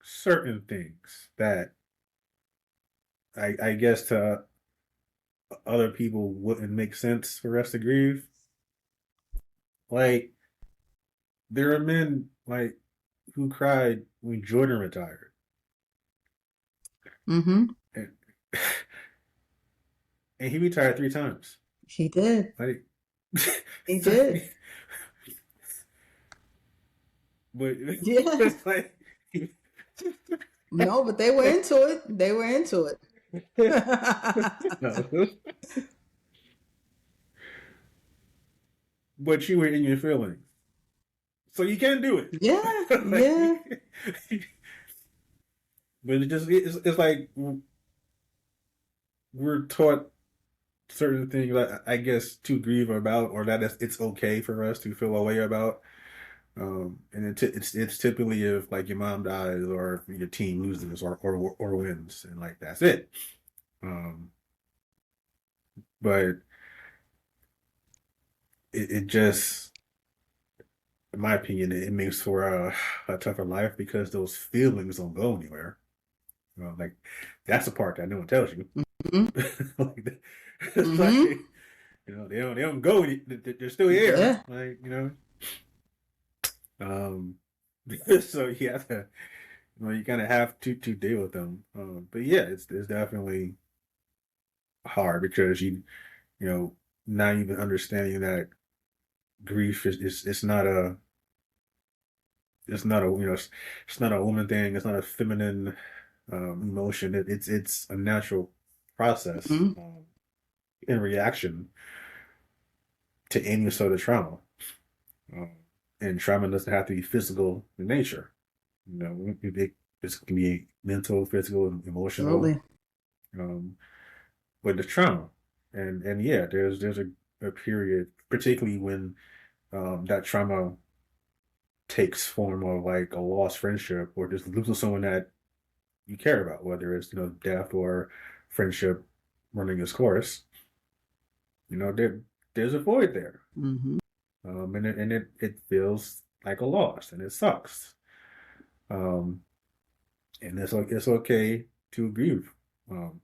certain things that I guess to other people wouldn't make sense for us to grieve. Like there are men like who cried when Jordan retired, Mm-hmm. and, and he retired 3 times. He did. Like, He did. but Yeah. it's like, No, but they were into it. They were into it. no, but you were in your feelings, so you can do it. Yeah. Yeah. Like, but it's like we're taught certain things, like, I guess, to grieve about, or that it's okay for us to feel a way about. And it's typically if like your mom dies or your team loses or wins, and like that's it. Um, but it just, in my opinion, it makes for a tougher life because those feelings don't go anywhere. Like that's the part that no one tells you. Mm-hmm. Like, it's like Mm-hmm. they don't go. They're still here. Yeah. Like um, so you have to, you kind of have to deal with them. But yeah, it's definitely hard because you know not even understanding that grief is it's not a it's not a woman thing. It's not a feminine emotion. It's a natural process Mm-hmm. in reaction to any sort of trauma. Um, and trauma doesn't have to be physical in nature. It can be mental, physical, emotional. Absolutely. Um, but the trauma, and yeah, there's a period, particularly when that trauma takes form of like a lost friendship or just losing someone that you care about, whether it's death or friendship running its course. There's a void there, Mm-hmm. and it feels like a loss, and it sucks. Um, and it's okay to grieve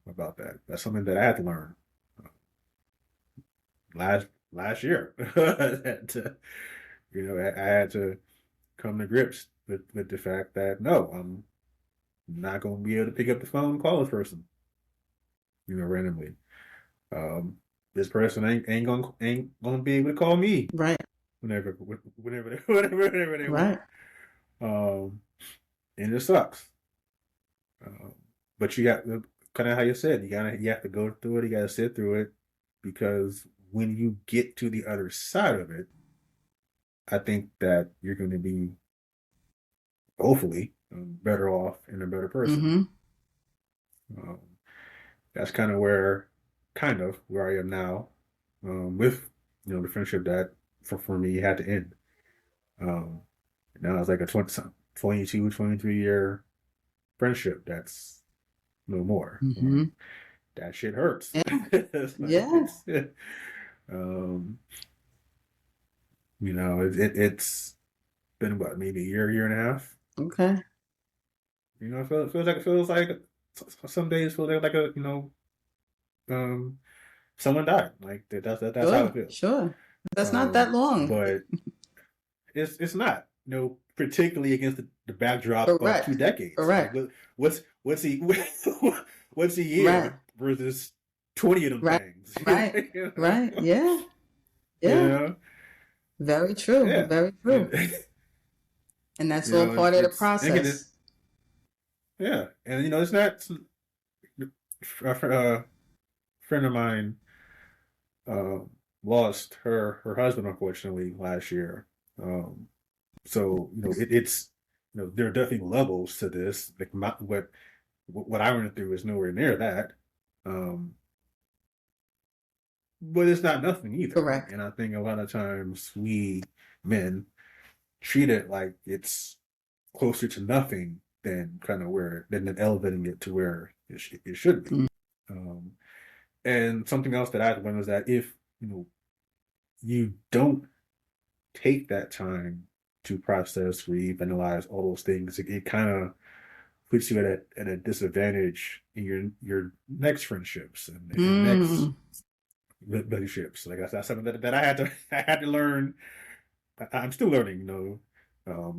about that. That's something that I had to learn uh, last year. that, I had to come to grips with the fact that no, I'm not going to be able to pick up the phone and call this person, randomly. Um, this person ain't gonna be able to call me Right. whenever they want. Right. Um, and it sucks. Um, but you got kind of how you said, you have to go through it. You got to sit through it because when you get to the other side of it, I think that you're going to be hopefully better off and a better person. Mm-hmm. Um, that's kind of where I am now, with the friendship that for me had to end. Um, now it's like a 22, 23 year. friendship that's no more, or Mm-hmm. that shit hurts. Yeah. It's like Yeah. um, it's been what, maybe a year and a half. Okay. It feels like some days feel like um, someone died. Like that's how it Sure. feels. Sure. That's not that long. But it's not, particularly against the backdrop of two Correct. decades. Like Correct. what's a what's a Right. year versus 20 of them Right. things? Right. Right. Yeah. You Yeah. know, Very true. yeah, Very and, true. And that's all part of the and again, process. yeah, and it's not a friend of mine uh, lost her husband unfortunately last year. So it's there are definitely levels to this. Like what I went through is nowhere near that. Um, but it's not nothing either. Correct. And I think a lot of times we men treat it like it's closer to nothing than kind of where than elevating it to where it should be. Mm. Um, and something else that I learned was that if you don't take that time to process, grieve, analyze all those things, it kind of puts you at a disadvantage in your next friendships and next Mm. relationships. Like that's something that I had to learn. I'm still learning,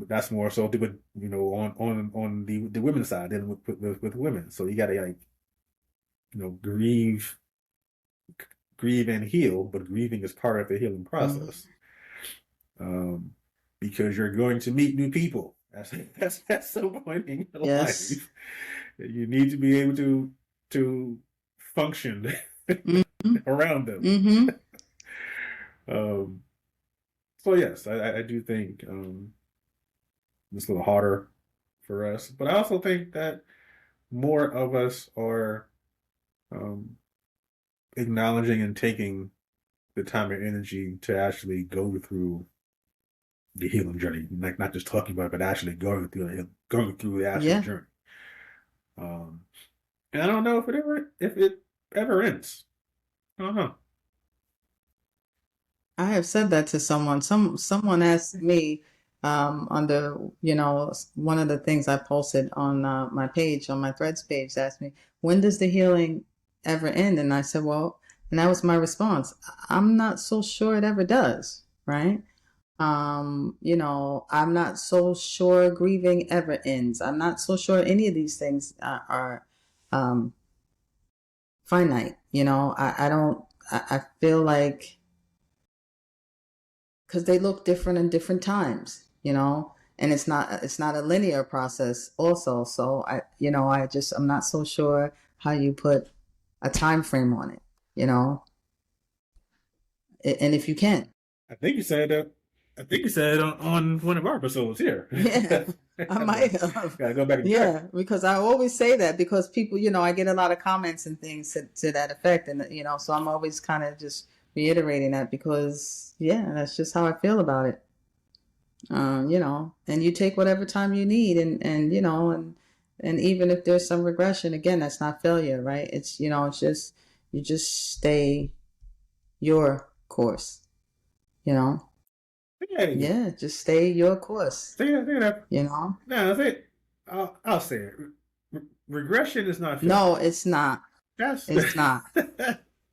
that's more so with on the women's side than with women. So you got to like grieve and heal, but grieving is part of the healing Mm. process. Um, because you're going to meet new people. That's some point in your Yes. life. You need to be able to function Mm-hmm. around them. Mm-hmm. Um, so yes, I do think it's a little harder for us, but I also think that more of us are um, acknowledging and taking the time and energy to actually go through the healing journey, like not just talking about it, but actually going through the actual Yeah. journey. Um, and I don't know if it ever ends. I don't know. I have said that to someone. Someone asked me under one of the things I posted on my page, on my threads page, asked me, when does the healing ever end? And I said, well, and that was my response. I'm not so sure it ever does, right? I'm not so sure grieving ever ends. I'm not so sure any of these things are finite. I don't. I feel like because they look different in different times, and it's not a linear process also. So I'm not so sure how you put a time frame on it, you know, and if you can. I think you said that. I think you said it on one of our episodes here. Yeah, I might Gotta have. go back and check. Yeah, because I always say that because people, I get a lot of comments and things to that effect. And, so I'm always kind of just reiterating that because, yeah, that's just how I feel about it. And you take whatever time you need and even if there's some regression, again, that's not failure, right? It's just, you just stay your course, you know? Hey, Yeah, just stay your course, say that. you know? No, that's it. I'll say it. Regression is not No, failure. it's not. That's It's not.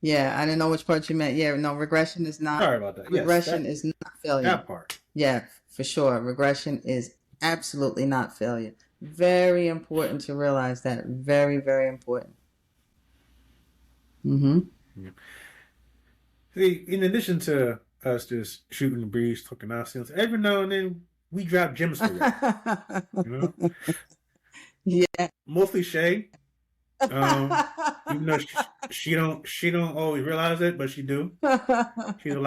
Yeah, I didn't know which part you meant. Yeah, no, sorry about that. Yes, regression is not failure. that part. Yeah, for sure. Regression is absolutely not failure. Very important to realize that. Very, very important. Mm-hmm. Yeah. See, in addition to us just shooting the breeze, talking nonsense, every now and then we drop gems for y'all. You know, Yeah. mostly Shay. Even though she don't always realize it, but she do. She's a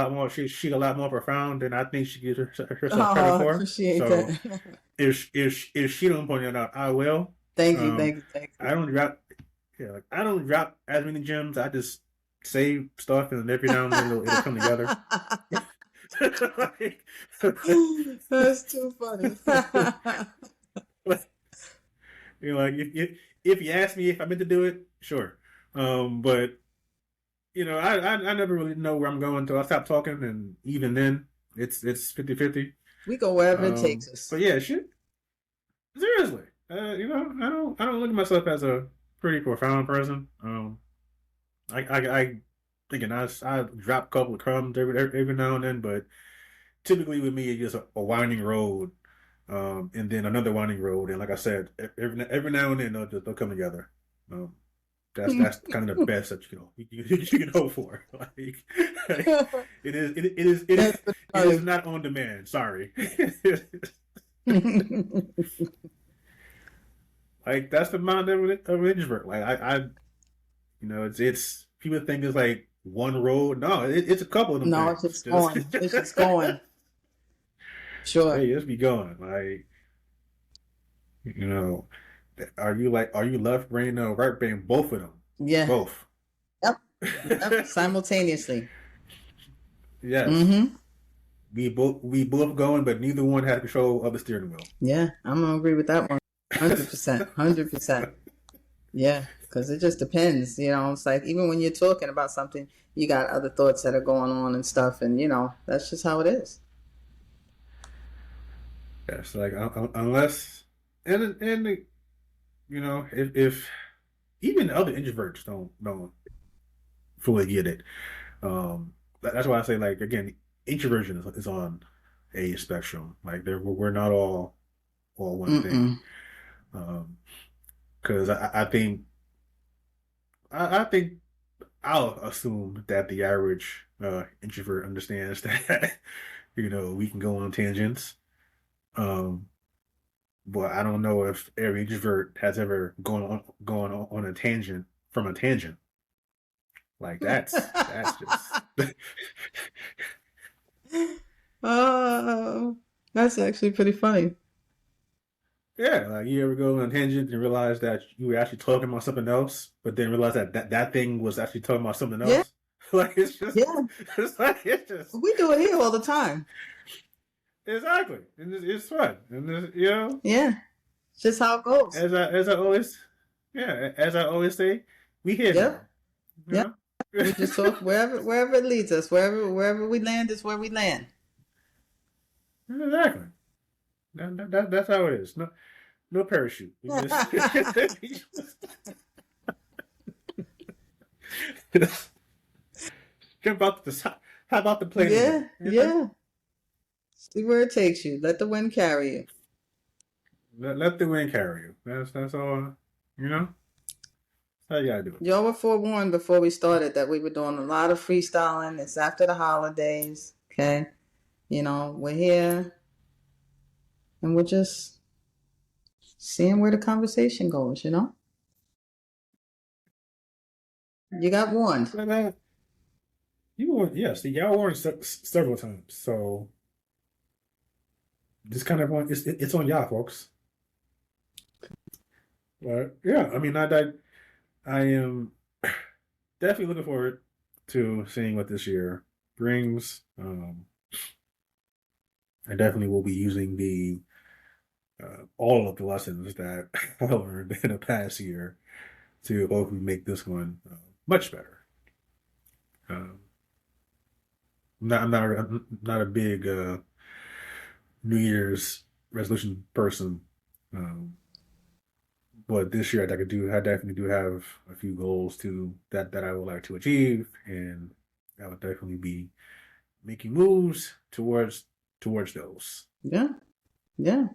lot more profound than I think she gives herself credit Oh, I for. appreciate So that. if she don't point it out, I will. Thank you, Um, thank you, thank you. I don't drop like I don't drop as many gems. I just say stuff and every now and then it'll come together. Like, That's too funny. You know, like if you ask me if I meant to do it, sure. But I never really know where I'm going until I stop talking, and even then, it's 50-50. We go wherever it takes us. But yeah, shit. Seriously, I don't look at myself as a pretty profound person. I thinking I drop a couple of crumbs every now and then, but typically with me it's just a winding road, and then another winding road, and like I said, every now and then they'll come together. Um, that's kind of the best that you can hope for. Like, it is not on demand. Sorry. Like that's the mind of an introvert. Like it's people think it's like one road. No, it's a couple of them No, it's things. just going. It's just going. Sure. Hey, just be going. Like you know, are you left brain or right brain? Both of them. Yeah. Both. Yep. Yep. Simultaneously. Yes. Mm-hmm. We both going, but neither one had control of the steering wheel. Yeah, I'm gonna agree with that one. 100%. 100%. Yeah, because it just depends. It's like even when you're talking about something, you got other thoughts that are going on and stuff, and that's just how it is. Yes, like unless and if even other introverts don't fully get it. That's why I say like again, introversion is on a spectrum. Like we're not all one thing. Mm-mm. Because I think I'll assume that the average introvert understands that we can go on tangents. Um, but I don't know if every introvert has ever gone on a tangent from a tangent. Like that's just Oh, that's actually pretty funny. yeah. Like you ever go on a tangent and realize that you were actually talking about something else, but then realize that thing was actually talking about something Yeah, else. Like yeah. it's just We do it here all the time. exactly, and it's fun, and Yeah, it's just how it goes. as I always say, we here Yep, now, you yep. know. We just talk wherever it leads us. Wherever we land is where we land. Exactly. That's how it is. No parachute. We just jump out the side. How about the plane again? Yeah, yeah. See where it takes you. Let the wind carry you. Let the wind carry you. That's all. You know. That's how you gotta do it. Y'all were forewarned before we started that we were doing a lot of freestyling. It's after the holidays. Okay. We're here and we're just seeing where the conversation goes. You got warned. But you were yes, y'all warned several times. So this kind of one, it's on y'all, folks. But yeah, I mean, I am definitely looking forward to seeing what this year brings. I definitely will be using the all of the lessons that I learned in the past year to hopefully make this one much better. Um, I'm not a big New Year's resolution person, um, but this year I definitely do have a few goals that I would like to achieve, and I would definitely be making moves towards those. Yeah, yeah.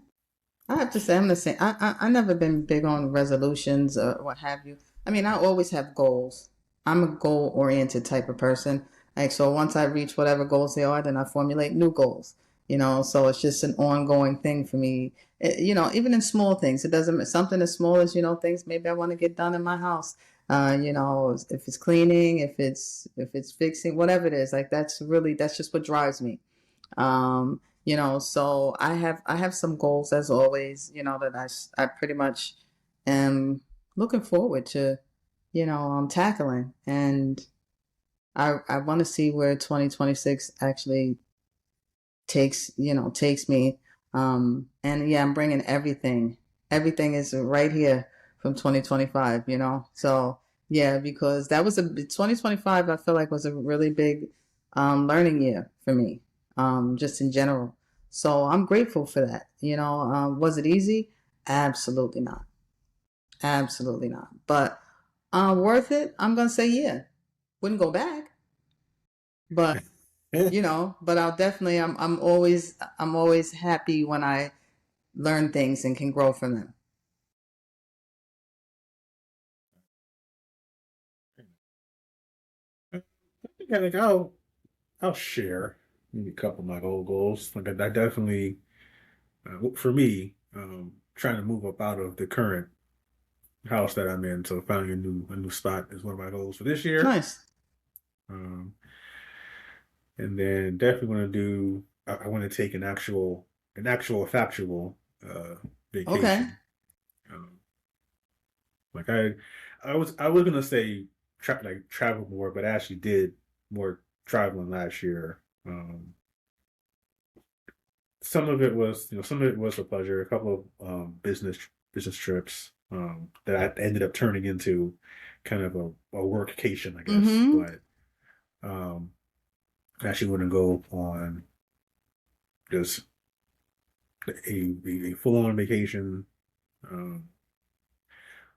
I have to say, I'm the same. I never been big on resolutions or what have you. I mean, I always have goals. I'm a goal oriented type of person. Like, so once I reach whatever goals they are, then I formulate new goals. So it's just an ongoing thing for me. Even in small things, it doesn't something as small as things maybe I want to get done in my house. If it's cleaning, if it's fixing, whatever it is, like that's just what drives me. So I have some goals as always, that I pretty much am looking forward to, tackling. And I want to see where 2026 actually takes me. And yeah, I'm bringing everything. Everything is right here from 2025, you know? So, yeah, because that was 2025, I feel like was a really big learning year for me, just in general. So I'm grateful for that. You know, was it easy? Absolutely not. Absolutely not. But worth it? I'm gonna say yeah. Wouldn't go back, but you know, but I'll definitely. I'm always happy when I learn things and can grow from them. Yeah, like I'll share maybe a couple of my old goals. Like I definitely, for me, trying to move up out of the current house that I'm in, so finding a new spot is one of my goals for this year. Nice. Um, and then definitely want to do. I want to take an actual factual Okay. vacation. Um, like I was gonna say travel more, but I actually did more traveling last year. Some of it was a pleasure. A couple of business trips that I ended up turning into kind of a workcation, I guess. Mm-hmm. But um, I actually want to go on just a full on vacation. Um,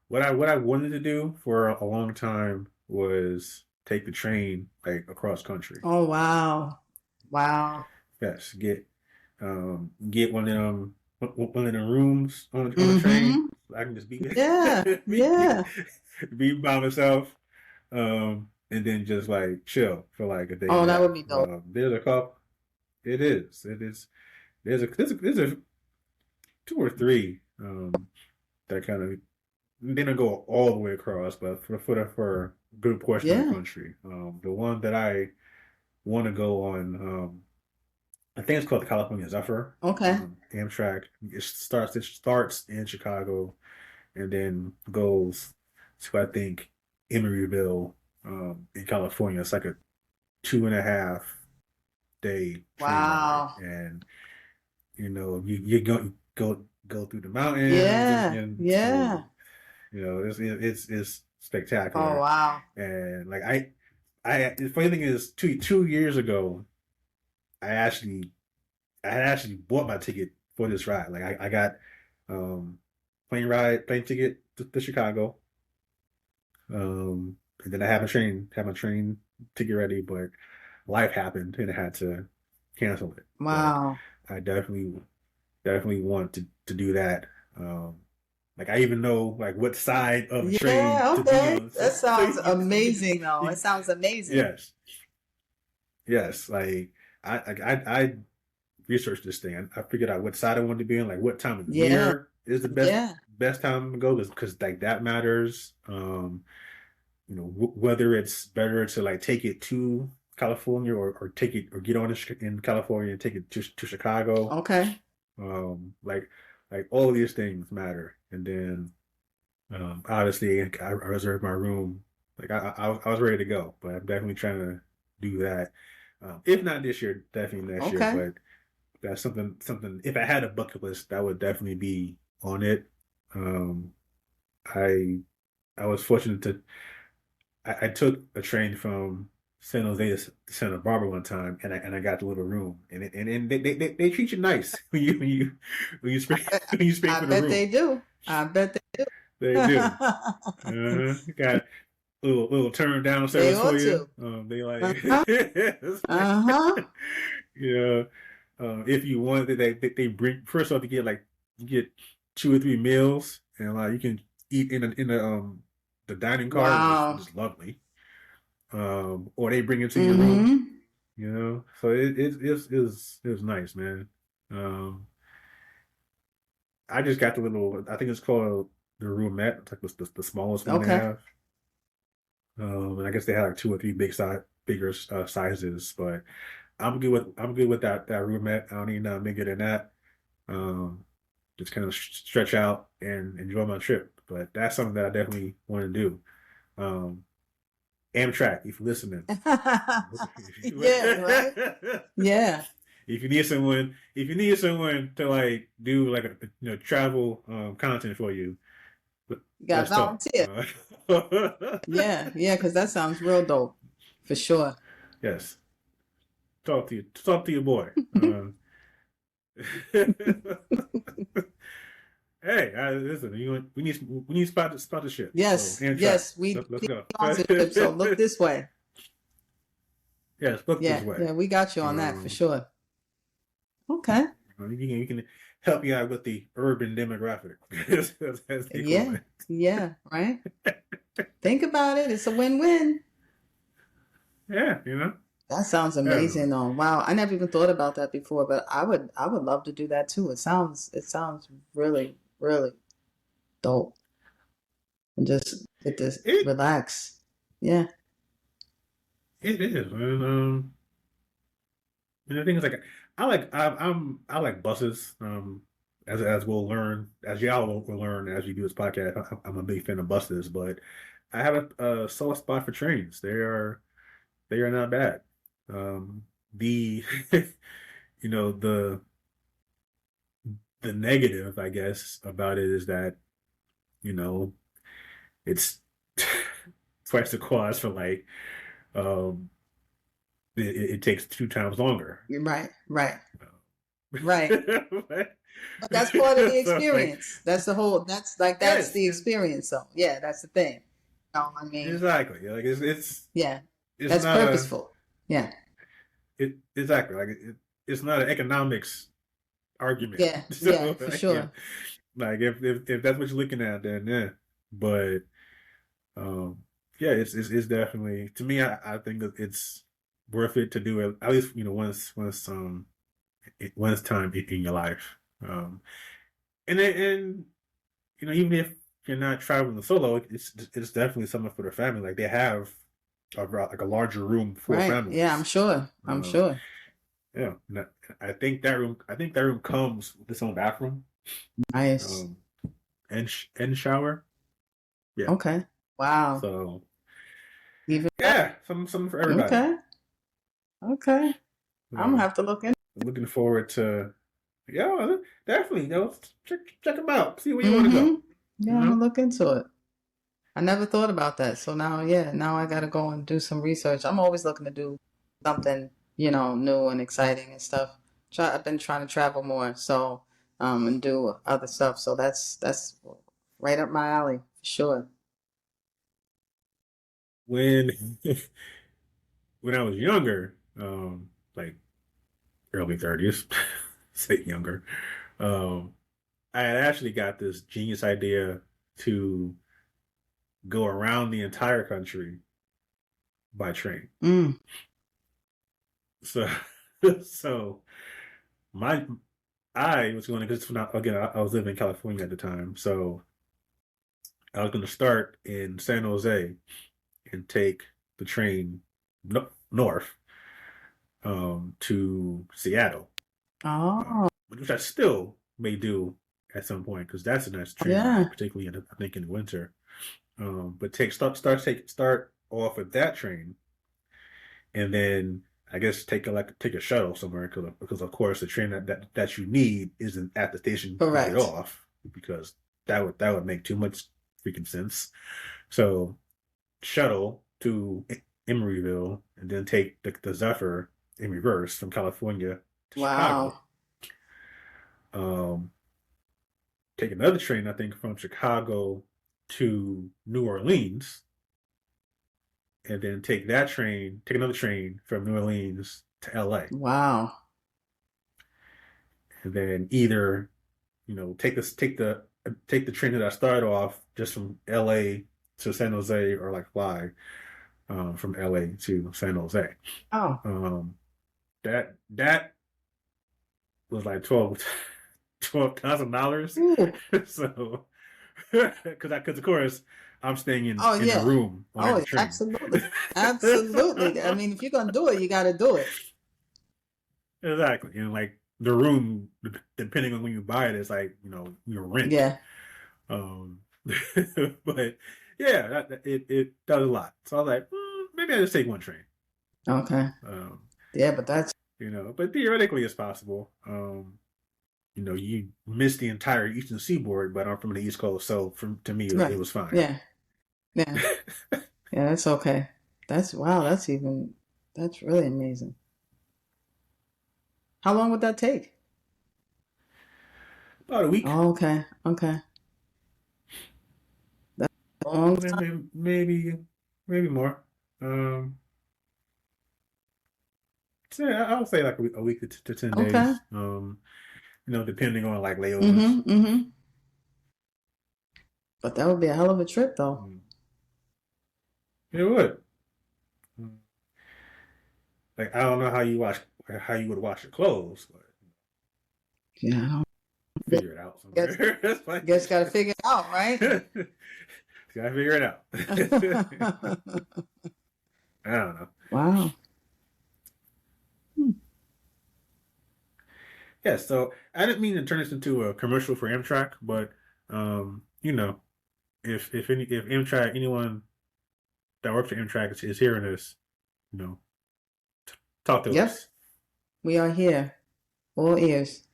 what I wanted to do for a long time was take the train like across country. Oh wow. Wow. Yes, get one of them rooms on the train. Mm-hmm. So I can just be Yeah. be, Yeah. be by myself, and then just like chill for like a day and Oh, a that half. would be dope. There's a couple. It is. It is. There's a two or three that kind of didn't go all the way across, but for a good portion of the Yeah. country. The one that I want to go on. I think it's called the California Zephyr. Okay. Amtrak. It starts in Chicago and then goes to I think Emeryville, in California. It's like a 2.5 day train ride, Wow. and you go through the mountains, and, Yeah. and so Yeah. it's Oh spectacular. wow. And like the funny thing is, two years ago, I actually I had actually bought my ticket for this ride. Like I got um plane ticket to Chicago. And then I had my train ticket ready, but life happened and I had to cancel it. But Wow. I definitely want to do that. Um like I even know like what side of the train Yeah, to be okay. on. So, That so sounds amazing though. It sounds amazing. yes, yes. Like I researched this thing. I figured out what side I wanted to be on, like what time of Yeah. year is the best Yeah. best time to go, because like that matters. Whether it's better to like take it to California, or take it or get on in California and take it to Chicago. Okay. Like all of these things matter. And then obviously I reserved my room. Like I was ready to go, but I'm definitely trying to do that. If not this year, definitely next year. Okay. But that's something. If I had a bucket list, that would definitely be on it. Um, I I was fortunate to. I took a train from San Jose to Santa Barbara one time, and I got the little room, and they treat you nice when you scrape I, when you scrape I for the bet they room. do. I bet they They do. Got little turn down they service for ought you. to. They like Uh-huh. it's like Uh-huh. yeah. If you want, they bring first off, you get 2 or 3 meals, and like you can eat in the dining car, which Wow. is lovely. Or they bring it to your room. Mm-hmm. So it was nice, man. Um, I just got the little. I think it's called the roomette. It's like the smallest one they Okay. have. And I guess they had like 2 or 3 bigger sizes, but I'm good with that roomette. I don't need nothing bigger than that. Um, just kind of stretch out and enjoy my trip. But that's something that I definitely want to do. Um, Amtrak, if you're listening. Yeah, right? Yeah. if you need someone to like do like a travel content for you, You got let's talk. volunteer. Yeah, yeah, because that sounds real dope, for sure. Yes, talk to your boy. Hey, listen, we need spot the ship. So Yes, and track. yes, we Let's need go. sponsorship. So look this way. Yes, look this Yeah, way. yeah, we got you on that for Um, sure. Okay. you can help you out with the urban demographic, as they call Yeah, it. yeah, right. Think about it. It's a win-win. Yeah, That sounds definitely. amazing though. Wow, I never even thought about that before, but I would love to do that too. It sounds really, really dope. And just get to It relax. Yeah. it is, man. And the thing is, like, I like buses. As we'll learn, as y'all will learn as you do this podcast, I'm a big fan of buses, but I have a soft spot for trains. They are not bad. The you know the negative, I guess, about it is that you know it's twice the cost for like um it takes two times longer. Right, right, right. But that's part of the So it's like, experience. That's the whole. That's yes, the experience. So yeah, that's the thing. I mean, exactly. Like yeah, it's that's not a purposeful. Yeah, exactly like it's not an economics argument. yeah, yeah, So for yeah, sure. like if that's what you're looking at, then yeah. But um, yeah, it's definitely to me. I think that it's worth it to do it at least once time in your life. And even if you're not traveling solo, it's definitely something for the family. Like they have like a larger room for Right. Yeah, I'm families. sure. I'm Um, sure. yeah, I think that room comes with its own bathroom, Nice. um, and shower. Yeah, Okay. Wow. so Even better. yeah, something for everybody. Okay. Okay. I'm gonna So have to look in. looking forward to yeah, definitely check them out. See where you want to Mm-hmm. go. Yeah, You I'm know, gonna look into it. I never thought about that. So now, yeah, now I gotta go and do some research. I'm always looking to do something, new and exciting and stuff. I've been trying to travel more, so and do other stuff. So that's right up my alley for sure. when when I was younger, like early 30s, say younger, um, I had actually got this genius idea to go around the entire country by train. Mm. So, so my I was going to because again I was living in California at the time, so I was going to start in San Jose and take the train north to Seattle, Oh, which I still may do at some point because that's a nice train ride, yeah. particularly I think in the winter. But start off with that train, and then I guess take a shuttle somewhere because of course the train that you need isn't at the station you get Correct. off because that would make too much freaking sense. So shuttle to Emeryville and then take the Zephyr in reverse from California to Chicago. Wow. Um, Take another train, I think, from Chicago to New Orleans, and then take another train from New Orleans to LA. Wow. And then either, take the train that I started off just from LA to San Jose or like fly from LA to San Jose. Oh. Um, that was like $12,000. Ooh. So, because of course I'm staying Oh in a yeah. room on Oh, the train. absolutely. Absolutely. I mean, if you're gonna do it, you gotta do it. Exactly, and like the room, depending on when you buy it, is like your rent. Yeah. Um, but yeah, it does a lot. So I was like, maybe I just take one train. Okay. Um, Yeah, but that's But theoretically it's possible. You missed the entire Eastern Seaboard, but I'm from the East Coast, so to me it Right. was fine. Yeah. Yeah. Yeah, that's okay. That's wow, that's really amazing. How long would that take? About a week, Oh, okay. Okay. That's a long time. maybe more. Um, so yeah, I'll say like a week to 10 days. Okay. Depending on like layovers. Mm-hmm. Mm-hmm. But that would be a hell of a trip though. Mm. It would. Mm. Like I don't know how you would wash your clothes, but Yeah, I don't figure it out guess somewhere. It's like guess gotta figure it out, right? gotta figure it out. I don't know. Wow. Hmm. Yeah, so I didn't mean to turn this into a commercial for Amtrak, but um, you know, if Amtrak anyone that works for Amtrak is hearing this, you know, talk to Yep. us. We are here. All ears.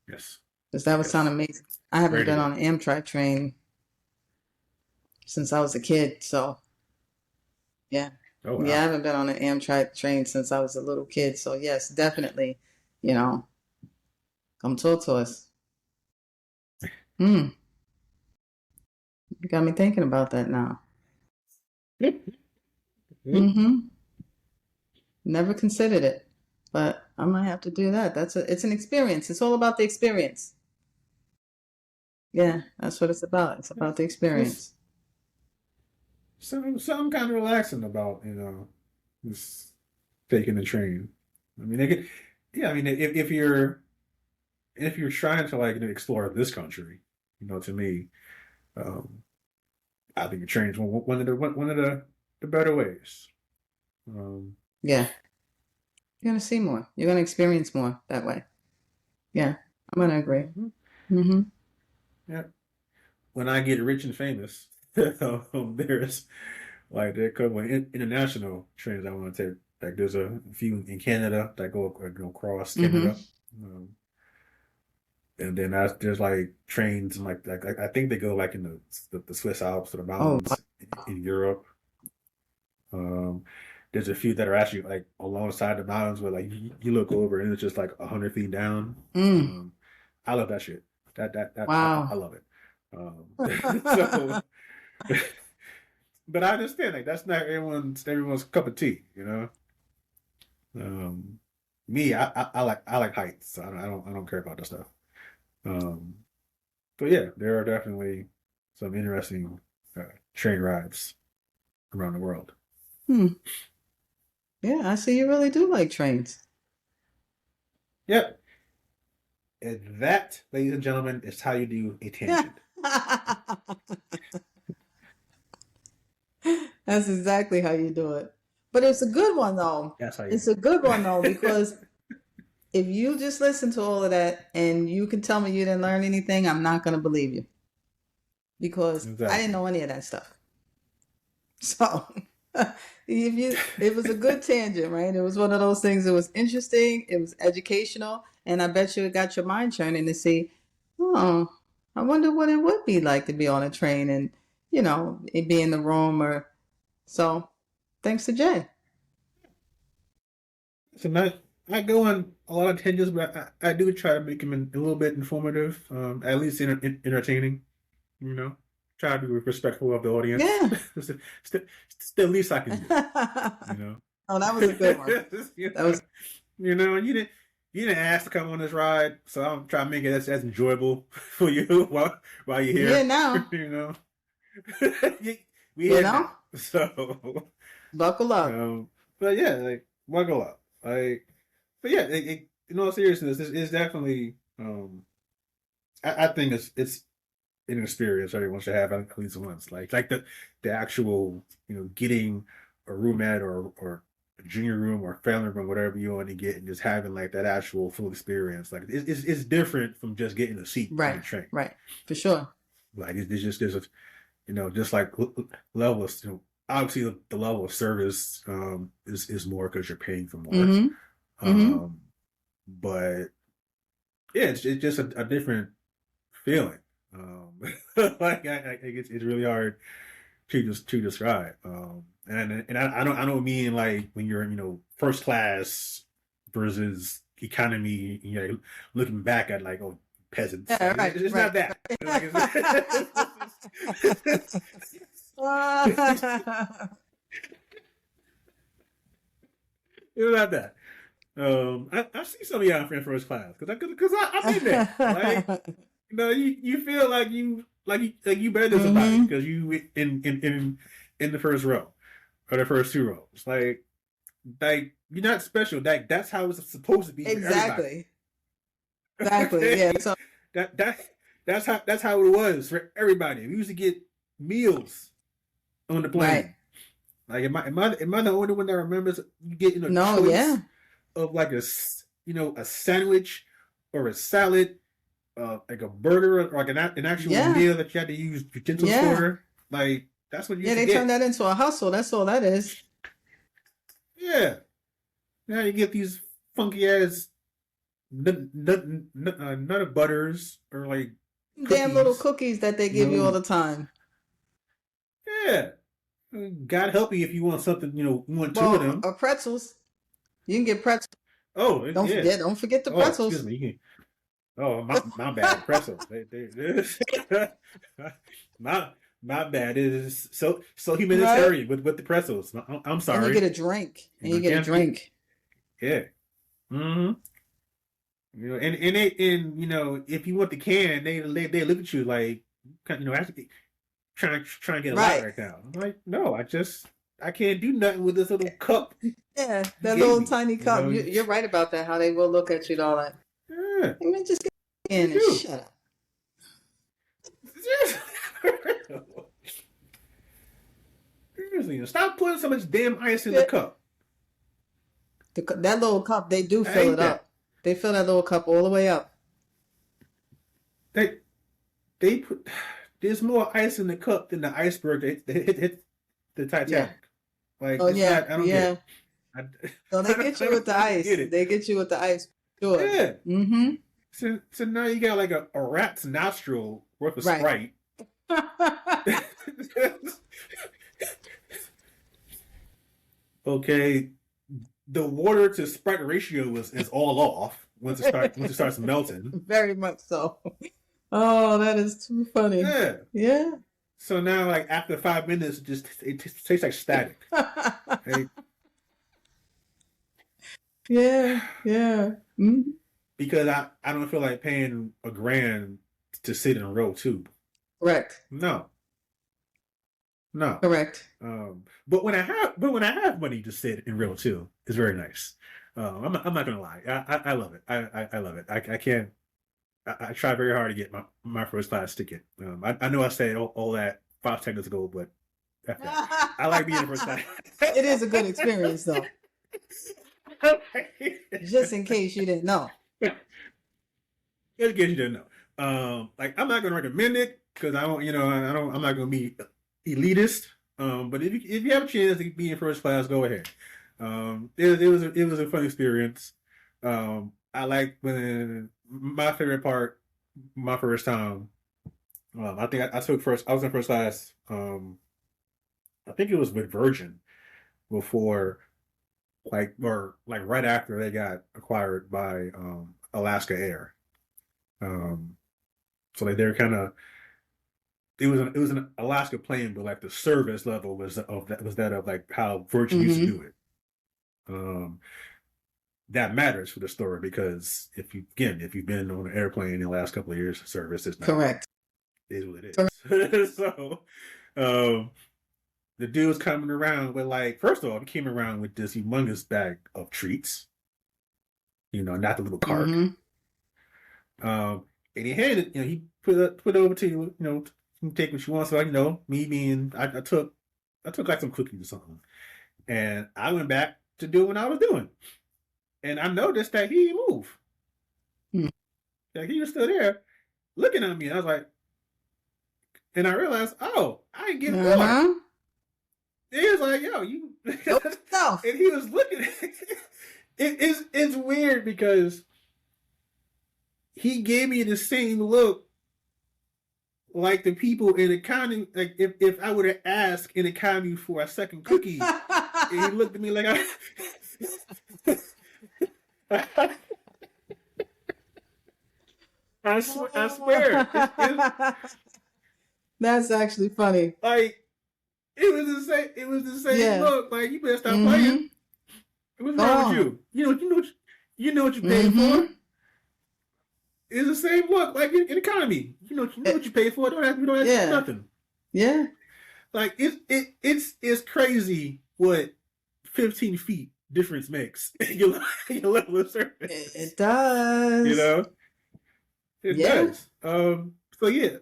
Yes, Because that would sound yes, amazing. I haven't ready to been go. on an Amtrak train since I was a kid, so yeah. Oh Yeah, I wow. haven't been on an Amtrak train since I was a little kid. So yes, definitely, you know, come talk to us. Hmm. You got me thinking about that now. Mm-hmm. Never considered it. But I might have to do that. It's an experience. It's all about the experience. Yeah, that's what it's about. It's about the It's experience. some kind of relaxing about just taking the train. I mean, yeah. I mean, if you're trying to like explore this country, to me, um, I think the train's one of the better ways. Um, Yeah. You're gonna see more. You're gonna experience more that way. Yeah, I'm gonna agree. mhm. Mm-hmm. Yeah. When I get rich and famous, there's like there are a couple of international trains I want to take. Like there's a few in Canada that go across Mm-hmm. Canada. Um, and then there's like trains and like I think they go like in the Swiss Alps or the Oh, mountains in Europe. Um, there's a few that are actually like alongside the mountains where like you look over and it's just like 100 feet down. mm. Um, I love that shit. That I Wow. love it. So, but I understand like that's not everyone's cup of tea, you know. Um, me, I like heights. So I don't care about that stuff. Um, but yeah, there are definitely some interesting train rides around the world. Hmm. Yeah, I see you really do like trains. Yep. And that, ladies and gentlemen, is how you do a Yeah. tangent. That's exactly how you do it. But it's a good one though. That's how you It's a good one though, do it. because if you just listen to all of that and you can tell me you didn't learn anything, I'm not gonna believe you. Because I didn't Exactly. know any of that stuff. So it was a good tangent, right? It was one of those things that was interesting, it was educational, and I bet you it got your mind churning to see, oh, I wonder what it would be like to be on a train and, it be in the room or so. Thanks to Jay. So not go on a lot of tangents, but I do try to make them a little bit informative, at least entertaining. You know, try to be respectful of the audience. Yeah. It's the least I can do. You know. Oh, that was a good one. you That know, was you didn't ask to come on this ride, so I'm trying to make it as enjoyable for you while you're we here here. now, You know, we you here know? now. So, Buckle up. but yeah, like buckle up, like, but yeah, in all seriousness, this is definitely, I think it's an experience everyone should have at least once. Like the actual, getting a roommate or a junior room or family room, whatever you want to get, and just having like that actual full experience. Like it's different from just getting a seat on the Right, train. right. For sure. Like it's just there's a, just like levels. Obviously the level of service is more because you're paying for more. Mm-hmm. Mm-hmm. but yeah, it's just a different feeling. Like it's really hard to describe. And I don't mean like when you're first class versus economy. Looking back at like oh peasants. Yeah, Like right, it's right. not that. Like, it's not that. I see some of y'all in first class because I'm in there. Like you feel like you better than somebody Hmm. because you in the first row or the first two rows. Like you're not special. Like that's how it's supposed to be for everybody. Exactly. Exactly. Yeah. Okay, So that that's how it was for everybody. We used to get meals on the right. plane. Like am I the only one that remembers you getting a No. choice Yeah. of like a sandwich or a salad, like a burger or like an actual Yeah. meal that you had to use utensils Yeah. for. Like that's what you Yeah. used to They turned get. that into a hustle. That's all that is. Yeah. Now you get these funky ass nut of butters or like Damn little cookies. cookies that they You give you all know, the time. yeah. God help you if you want something. You want two of Well, them. pretzels. You can get pretzels. Oh Don't yeah. forget. Don't forget the Oh excuse pretzels. me. Oh my bad. Pretzels. my my bad. It is so Right. humanitarian with the pretzels. I'm And you get sorry. a drink. And you I get a can't. drink. Yeah. Mm-hmm. And if you want the can, they look at you like actually trying to get a lot Right. right now. I'm like, no, I can't do nothing with this little cup Yeah. you That gave little me. tiny cup. You're right about that. How they will look at you and all that. Yeah, I mean, just get they in and do. shut up. Seriously, stop putting so much damn ice in the Yeah. cup. That little cup, they do I fill hate it that. up. They fill that little cup all the way up. They they put there's more ice in the cup than the iceberg that hit the Yeah. Titanic. Like Oh it's yeah. not. I don't get Yeah. it. I, So they get you with the I don't ice. get it. They get you with the ice. Sure. Yeah. Mm-hmm. So now you got like a rat's nostril worth of Right. Sprite. Okay, the water to Sprite ratio is all off once it starts melting. Very much so. Oh, that is too funny. Yeah. Yeah. So now like after 5 minutes, it tastes like static. Like, Yeah. Yeah. Mhm. because I don't feel like paying $1,000 to sit in row two. Correct. No, no. Correct. But when I have money to sit in row two, it's very nice. I'm not gonna lie. I love it. I love it. I can't. I try very hard to get my first class ticket. I know I said all that 5 seconds ago, but I like being in first class. It is a good experience, though. Just in case you didn't know. Just in case you didn't know. Like I'm not gonna recommend it because I don't, I'm not gonna be elitist. But if you have a chance to be in first class, go ahead. It was a fun experience. I like when my favorite part, my first time. I think I took first. I was in first class. I think it was with Virgin before, or like right after they got acquired by Alaska Air. Um, so like they're kind of it was an Alaska plane, but like the service level was that of like how Virgin used to Mm-hmm. do it. Um, that matters for the story because if you've been on an airplane in the last couple of years, service Correct. is what it Correct. is. So, um, the dude was coming around with like, first of all, he came around with this humongous bag of treats. Not the little cart. Mm-hmm. And he handed, he put it over to you, you can take what you want. So, like, me being, I took like some cookies or something, and I went back to do what I was doing, and I noticed that he didn't move. Like he was still there, looking at me. And I was like, and I realized, oh, I ain't getting water. Uh-huh. He was like, yo, you, Nope. No. and he was looking. It's weird because he gave me the same look like the people in economy. Like if I would have asked in economy for a second cookie, and he looked at me like I. I swear, That's actually funny. like it was the same. It was the same Yeah. look. Like you better stop playing. Mm-hmm. What's wrong with Oh. you? You know what you paid for. Mm-hmm. It's the same look, like in economy. You know what you pay for. You don't have to do Yeah. nothing. Yeah. Like it's crazy what 15 feet difference makes in your level of service. It does. You it Yeah. does.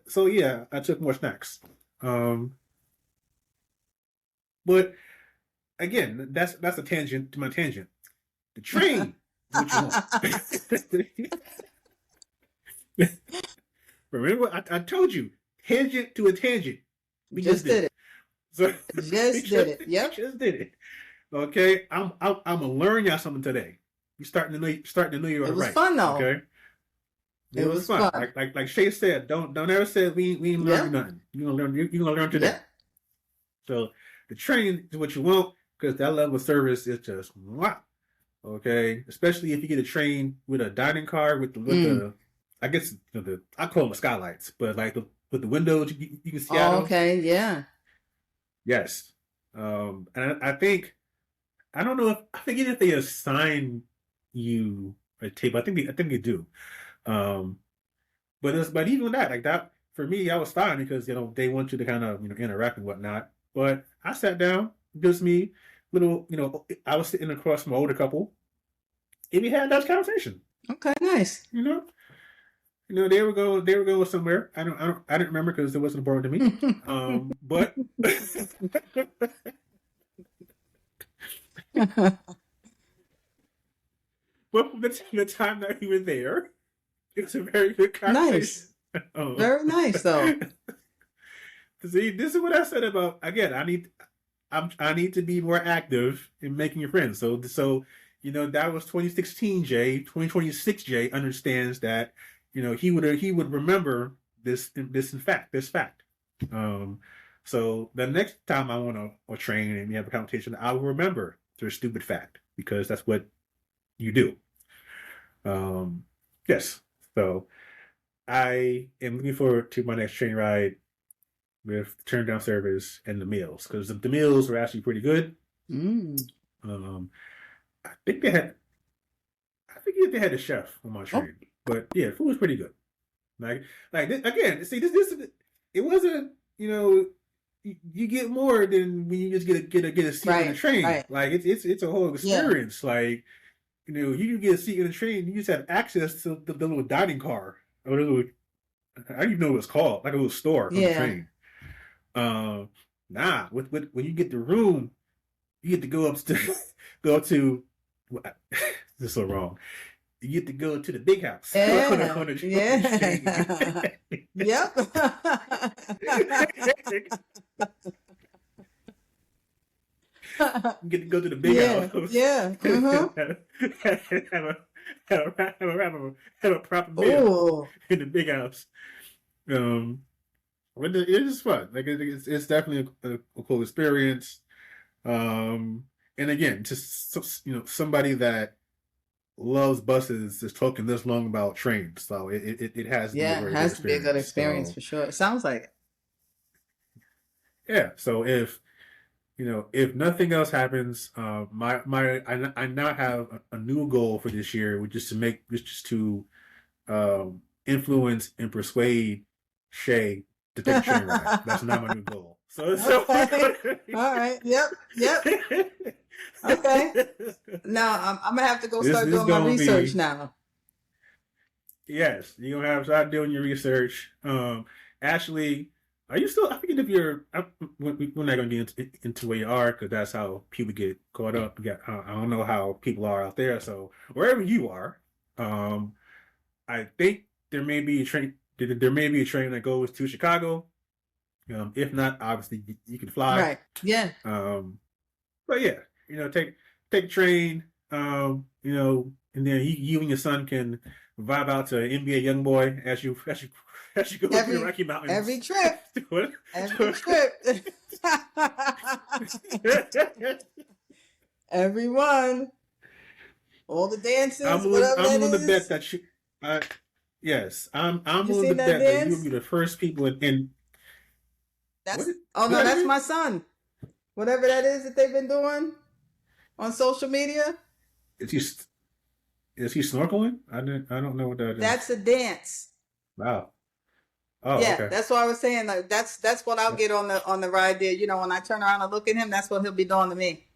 So yeah, I took more snacks. Um, but again, that's a tangent to my tangent. The train is what you want. Remember, I told you, tangent to a tangent. We Just just did did it. it. So Just did it. we Yep. just did it. Okay, I'm gonna learn y'all something today. You starting to know you're It was right. fun though. Okay, It was was fun. fun. Like Shay said, don't ever say we ain't learning Yep. nothing. You gonna learn today. Yep. So the train is what you want because that level of service is just wow. Okay, especially if you get a train with a dining car with the I guess I call them the skylights, but like with the windows you can see out Oh, of. okay. Yeah. Yes, and I think I don't know if I forget if they assign you a tape. I think they do. Um, but even that like that for me, I was fine because they want you to kind of interact and whatnot. But I sat down, just me, little I was sitting across from an older couple, and we had that conversation. Okay. Nice. You know, they were going somewhere. I didn't remember because it wasn't important to me. But but from the time that we were there, it was a very good conversation. Nice. Um, Very nice though. See, this is what I said about again. I need to be more active in making friends. So that was 2016. Jay 2026. Jay understands that he would remember this fact. Um, so the next time I want to train and we have a conversation, I will remember their stupid fact because that's what you do. Um, yes. So I am looking forward to my next train ride with the turn down service and the meals because the meals were actually pretty good. Mm. Um, I think they had, I forget if they had a chef on my Oh, train, but yeah, food was pretty good. Again, see this it wasn't you get more than when you just get a seat on the right. train. Right. Like it's a whole Yeah. experience. Like you can get a seat in the train, you just have access to the little dining car or the little I don't even know what it's called, like a little store on the Yeah. train. Nah, with when you get the room, you get to go up to go up to. This is so wrong. You get to go to the big house Yeah. on the Yeah. Yep. You get to go to the big Yeah. house. Yeah. Uh-huh. have a have a proper meal Oh. in the big house. Um, but it is fun. Like it's definitely a cool experience. And again, just somebody that loves buses is talking this long about trains, so it has to be a Yeah. very good Has to be a good experience. experience So for sure. It sounds like it. yeah, so if nothing else happens, I now have a new goal for this year, which is to influence and persuade Shay to take a train ride. That's not my new goal. So Okay. All right. Yep. Yep. Okay. Now I'm gonna have to go start this is doing my gonna research be now. yes. You're gonna have to start doing your research. Actually, are you still? I forget if you're. We're not gonna get into where you are because that's how people get caught up. I don't know how people are out there. So wherever you are, um, I think there may be a train. There may be a train that goes to Chicago. If not, obviously you can fly. Right. Yeah. But yeah, take a train. and then you and your son can vibe out to NBA YoungBoy as you go through the every Rocky every Mountains. trip, every trip, everyone, all the dances, whatever I'm that willing to bet is. that uh, yes, I'm You willing to seen that bet that you will dance? be the first people in what That's oh what no, that that's again? my son. Whatever that is that they've been doing on social media, Is he is he snorkeling? I don't know what that that's is. a dance. Wow. Oh, Yeah, okay. that's what I was saying. Like that's what I'll get on the ride there. You know, when I turn around and look at him, that's what he'll be doing to me,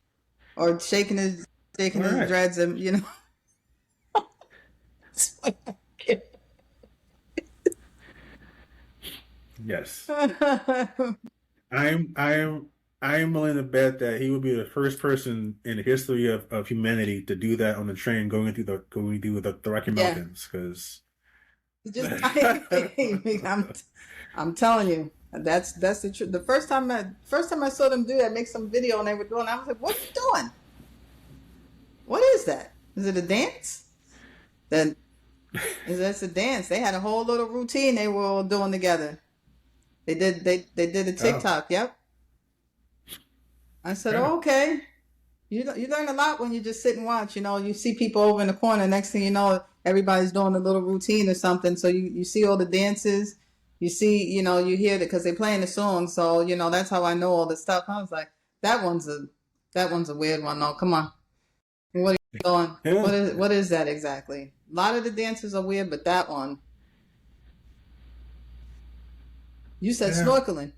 or All shaking his right. dreads, and you know. Yes. I'm I'm I'm willing to bet that he would be the first person in the history of humanity to do that on the train going through the Rocky Yeah, Mountains because just I'm telling you, that's the truth. The first time I saw them do that, make some video, and they were doing, I was like, what are you doing? What is that? Is it a dance? Then is that's a dance? They had a whole little routine they were all doing together. They did a oh, TikTok. Yep. I said, yeah. oh, okay. You learn a lot when you just sit and watch. You know, you see people over in the corner. Next thing you know, everybody's doing a little routine or something. So you see all the dances. You see, you know, you hear it because they're playing the song. So you know that's how I know all the stuff. I was like, that one's a that one's a weird one. No, come on. What are you doing? Yeah. What is that exactly? A lot of the dances are weird, but that one, you said Yeah. snorkeling.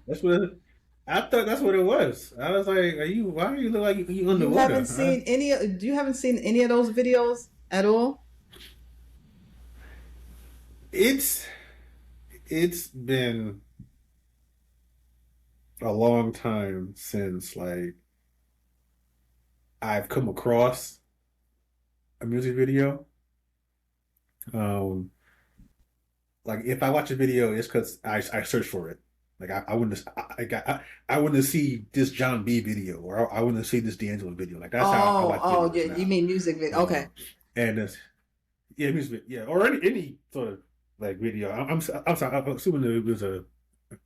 That's what I thought that's what it was. I was like, are you why do you look like you You underwater? haven't seen any. You haven't seen any of those videos at all? It's it's been a long time since like I've come across a music video. Um, like if I watch a video, it's because I search for it. Like I wouldn't I wouldn't see this John B video or I wouldn't see this D'Angelo video. Like that's how I Oh, watch oh, videos you now. mean music video? Okay. And it's, yeah, music, yeah, or any sort of like video. I'm sorry, I'm assuming it was a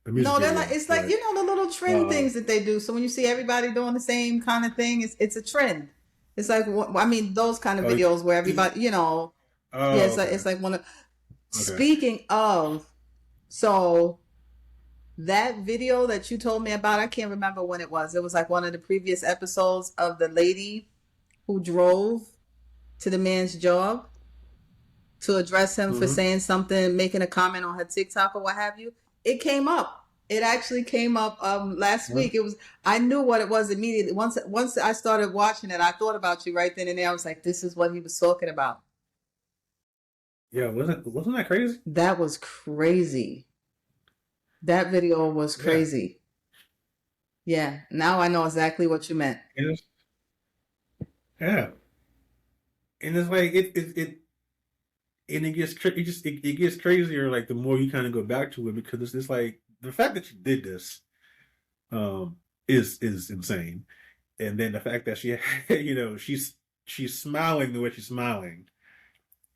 music No, they're like video, it's like but you know the little trend uh, things that they do. So when you see everybody doing the same kind of thing, it's a trend. It's like I mean those kind of oh, videos where everybody, you know, yeah, oh, okay, it's like one of. okay, Speaking of, so that video that you told me about, I can't remember when it was. It was like one of the previous episodes of the lady who drove to the man's job to address him for mm-hmm. saying something, making a comment on her TikTok or what have you. It came up. It actually came up last Huh? week. It was I knew what it was immediately. Once I started watching it, I thought about you right then and there. I was like, this is what he was talking about. Yeah, wasn't that crazy? That was crazy. That video was Yeah, crazy. Yeah. Now I know exactly what you meant. and it's, yeah, and it's like it and it gets crazier like the more you kind of go back to it because it's like the fact that you did this um is insane, and then the fact that she she's smiling the way she's smiling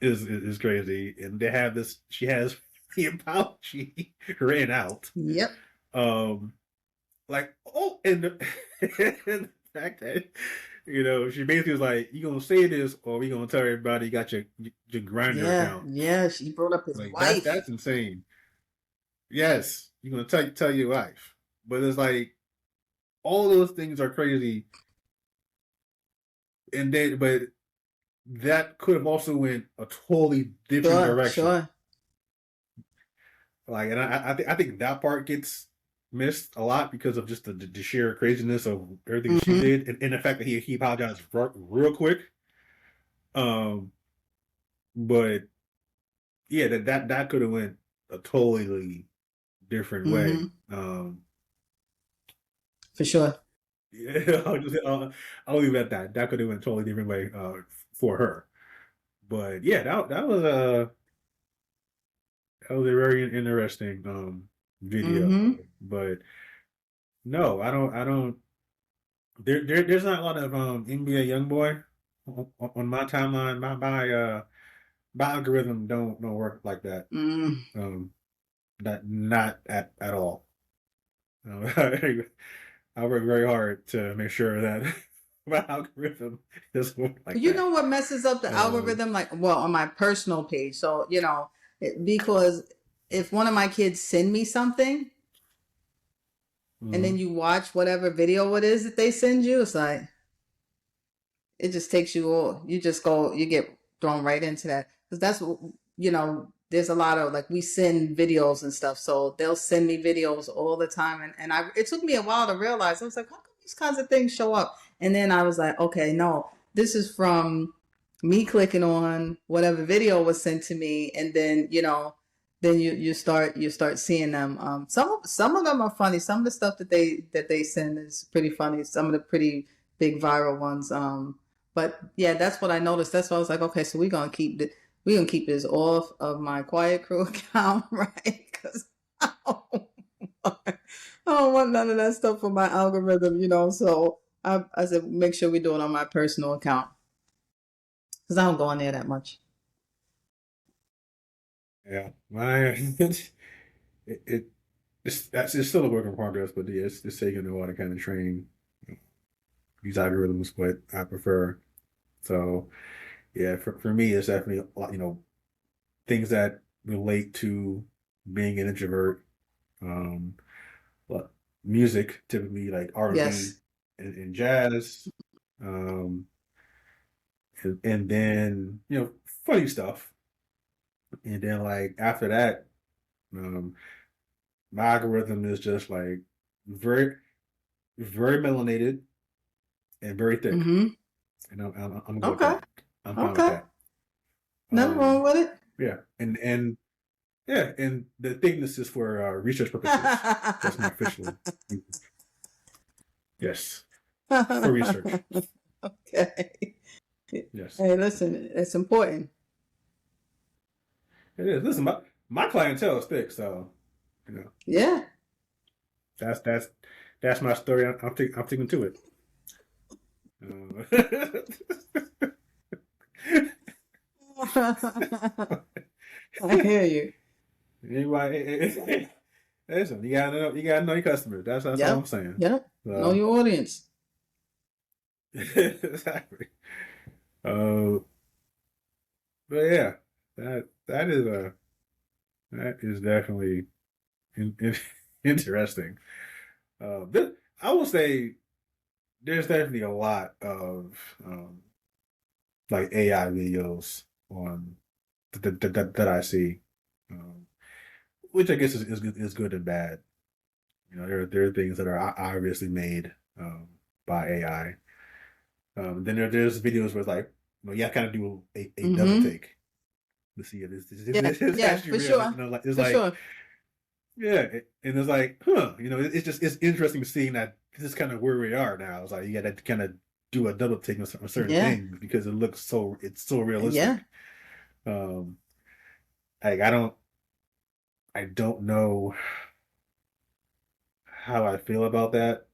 is crazy, and they have this she has the apology written out, Yep. um like oh and and the fact that she basically was like you gonna say this or we gonna tell everybody you got your grinder Yeah. account. Yeah. She brought up his Like wife. that's insane. Yes, you're gonna tell your wife, but it's like all those things are crazy, and then but that could have also went a totally different Sure. direction. Sure. Like, and I think that part gets missed a lot because of just the sheer craziness of everything she Mm-hmm. did, and the fact that he apologized real quick. Um, but yeah, that could have went a totally different way. Mm-hmm. For sure. Yeah, I'll leave it at that. That could have went a totally different way for her. But yeah, that was a very interesting video. Mm-hmm. But no, I don't. there's not a lot of NBA YoungBoy on my timeline. My algorithm don't work like that. Mm. Um, not at all. I work very hard to make sure that my algorithm doesn't work like You that. know what messes up the Um, algorithm? Like, well, on my personal page. So, because if one of my kids send me something and then mhm. you watch whatever video it is that they send you, it's like, it just takes you all, you just go, you get thrown right into that. Because that's what, there's a lot of like, we send videos and stuff. So they'll send me videos all the time. It took me a while to realize, I was like, how come these kinds of things show up? And then I was like, okay, no, this is from me clicking on whatever video was sent to me. And then, then you start seeing them. Some of them are funny. Some of the stuff that they send is pretty funny. Some of the pretty big viral ones. But yeah, that's what I noticed. That's why I was like, okay, so we're gonna keep this off of my quiet crew account, right? Because I don't want none of that stuff for my algorithm. So I said, make sure we do it on my personal account because I don't go on there that much. yeah, my it it's still a work in progress, but yeah, it's taking a while to kind of train these algorithms, what I prefer. So yeah, for me, it's definitely a lot, things that relate to being an introvert. Um, but music, typically like R&B Yes. and jazz, um, and then funny stuff, and then like after that, um, my algorithm is just like very very melanated and very thick, Mm-hmm. and I'm good with Okay. that. I'm fine with Okay. that. Nothing wrong Um, with it. yeah, and yeah, and the thickness is for research purposes. That's my official. Yes, for research. Okay. Yes, Hey, listen, it's important. it is. Listen, my clientele is thick, so you know Yeah. that's that's that's my story. I'm sticking to it. I hear you. Anybody, listen, you gotta know your customers. That's all I'm Yep. saying. Yep. Know So your audience. exactly. Uh, but yeah, that is definitely in, interesting. This, I will say there's definitely a lot of like AI videos on that I see, um, which I guess is good and bad. There are things that are obviously made by AI. Then there's videos where it's like, you have to kind of do a double Mm-hmm. take to see if Yeah. it's Yeah, actually for real. sure. Like it's For like, sure. yeah, and it's like, huh, it's interesting seeing that this is kind of where we are now. It's like you got to kind of do a double take on certain Yeah. things because it's so Yeah. realistic. Um, like I don't know how I feel about that.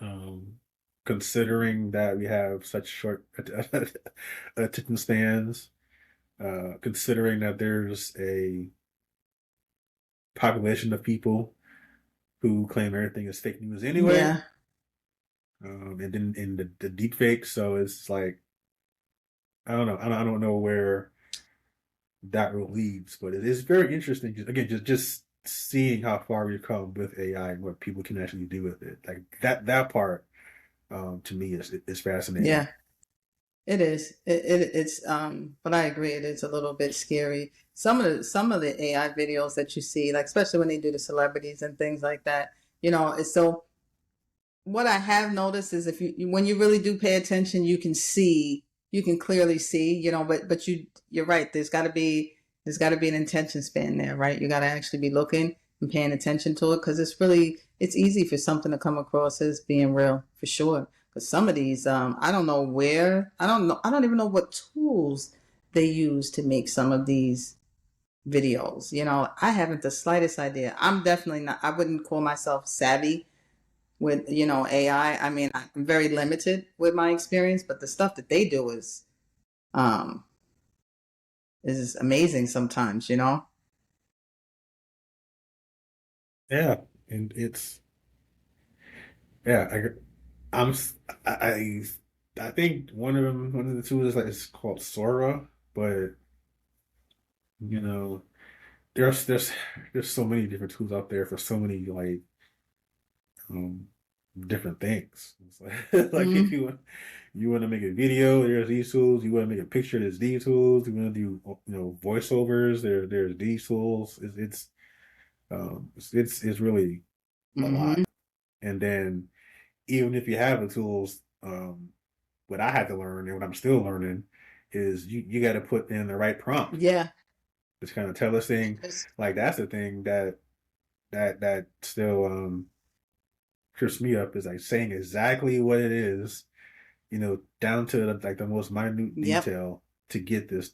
Um, Considering that we have such short attention spans, considering that there's a population of people who claim everything is fake news anyway, Yeah. and then in the deep fakes, so it's like I don't know where that road leads, but it is very interesting. Again, just seeing how far we've come with AI and what people can actually do with it, like that part, to me is fascinating. Yeah. It is. But I agree, it is a little bit scary. Some of the AI videos that you see, like especially when they do the celebrities and things like that, it's so what I have noticed is if when you really do pay attention, you can clearly see, but you're right. There's got to be an attention span there, right? You got to actually be looking and paying attention to it because it's easy for something to come across as being real for sure. Because some of these, I don't even know what tools they use to make some of these videos. I haven't the slightest idea. I'm definitely not. I wouldn't call myself savvy with, AI. I mean, I'm very limited with my experience, but the stuff that they do um is amazing sometimes. Yeah, and it's yeah. I'm s- I think one of the tools is like it's called Sora, but you know there's so many different tools out there for so many like um different things. It's like, like if Hmm. you want to make a video, there's these tools. You want to make a picture, there's these tools. You want to do voiceovers, there's these tools. It's really a lot. Hmm. And then even if you have the tools, what I had to learn and what I'm still learning is you got to put in the right prompt. Yeah. Just kind of tell this thing, like that's the thing that still trips me up is like saying exactly what it is, down to like the most minute Yep. detail to get this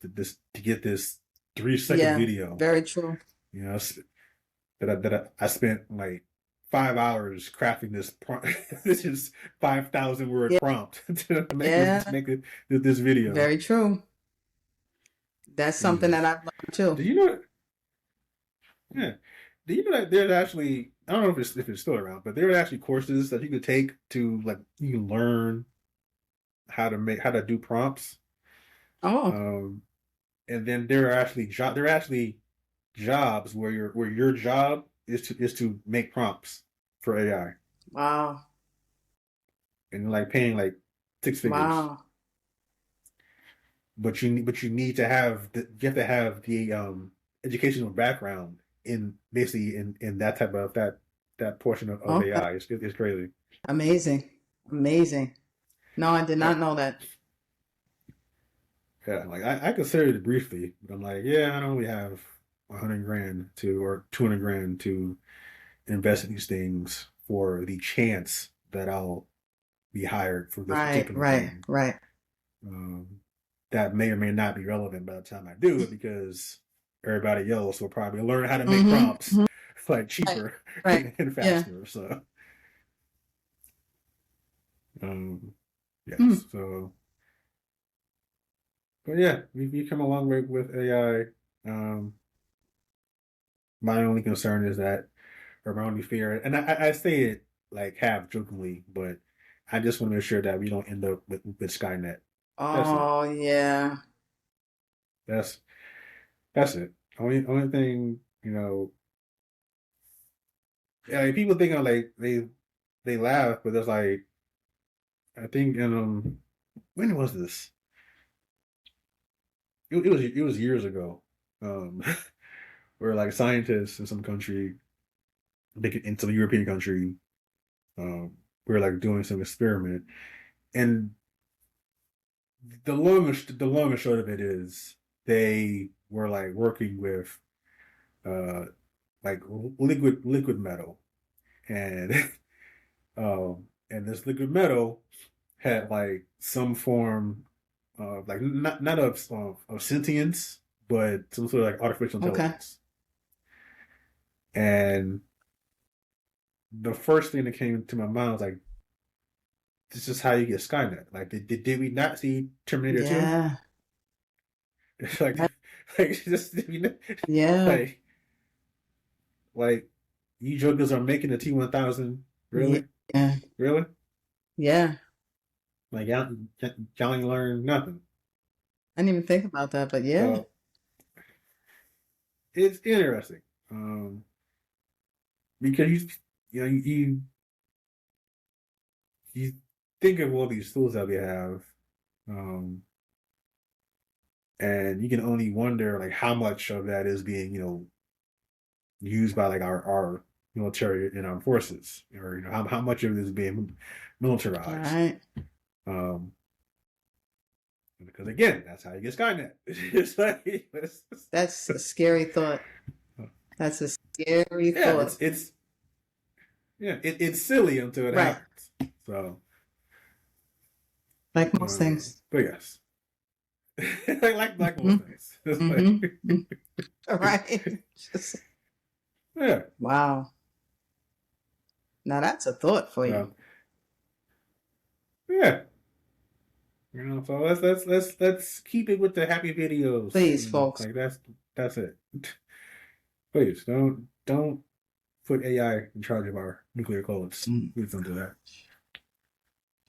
3 second Yeah. video. Very true. You know, I spent like 5 hours crafting this this is 5,000 word Yeah. prompt to Yeah. make this video. Very true. That's something that Jesus, I've learned too. did you know? Yeah, do you know that there's actually I don't know if it's still around, but there are actually courses that you could take to like you can learn how to do prompts. Oh, Um, and then there are actually jobs where your job is to make prompts for AI wow. and like paying like 6 figures. Wow. But you need to have you have to have the educational background in basically in that type of that portion of Okay. AI. It's crazy. Amazing. Amazing. No, I did Yeah, not know that. yeah. Like I considered it briefly, but I'm like, yeah, I don't really have 100 grand to or 200 grand to invest in these things for the chance that I'll be hired for this Right, particular right, thing. right. Um, that may or may not be relevant by the time I do it because everybody else will probably learn how to make Mm-hmm. prompts like Right, cheaper right. and Yeah. faster. So, um, Hmm. yes. So, but yeah, we come a long way with AI. My only concern is that, or my only fear, and I say it like half jokingly, but I just want to make sure that we don't end up with Skynet. That's it. Oh, yeah. That's that's it. Only thing, yeah, like, people think like they laugh, but it's like I think in when was this? It was years ago. Um, where like scientists in some country, in some European country, were like doing some experiment, and the long and short of it is they were like working with uh like liquid metal, and and this liquid metal had like some form of like not of sentience, but some sort of like artificial Okay. intelligence. And the first thing that came to my mind was like, this is how you get Skynet. Like, did we not see Terminator 2? Yeah. It's like, like just Yeah. like like you jokers are making the T-1000, Yeah. really, Yeah. really? Yeah. Like y'all ain't learned nothing. I didn't even think about that, but yeah. So it's interesting. Um, because you know you think of all these tools that we have, um, and you can only wonder like how much of that is being used by like our military and armed forces, or how much of it is being militarized. Right. Um, because again, that's how you get Skynet. It's like That's a scary thought. That's a scary yeah, thought. it's yeah, it's silly until it Right. happens. So, Like most things. but yes, like Hmm. most things. It's Hmm. like Right. Just, yeah. wow. Now that's a thought for you. So yeah, so let's keep it with the happy videos. Please, folks. Like that's it. Please don't put AI in charge of our nuclear codes. Please don't do that.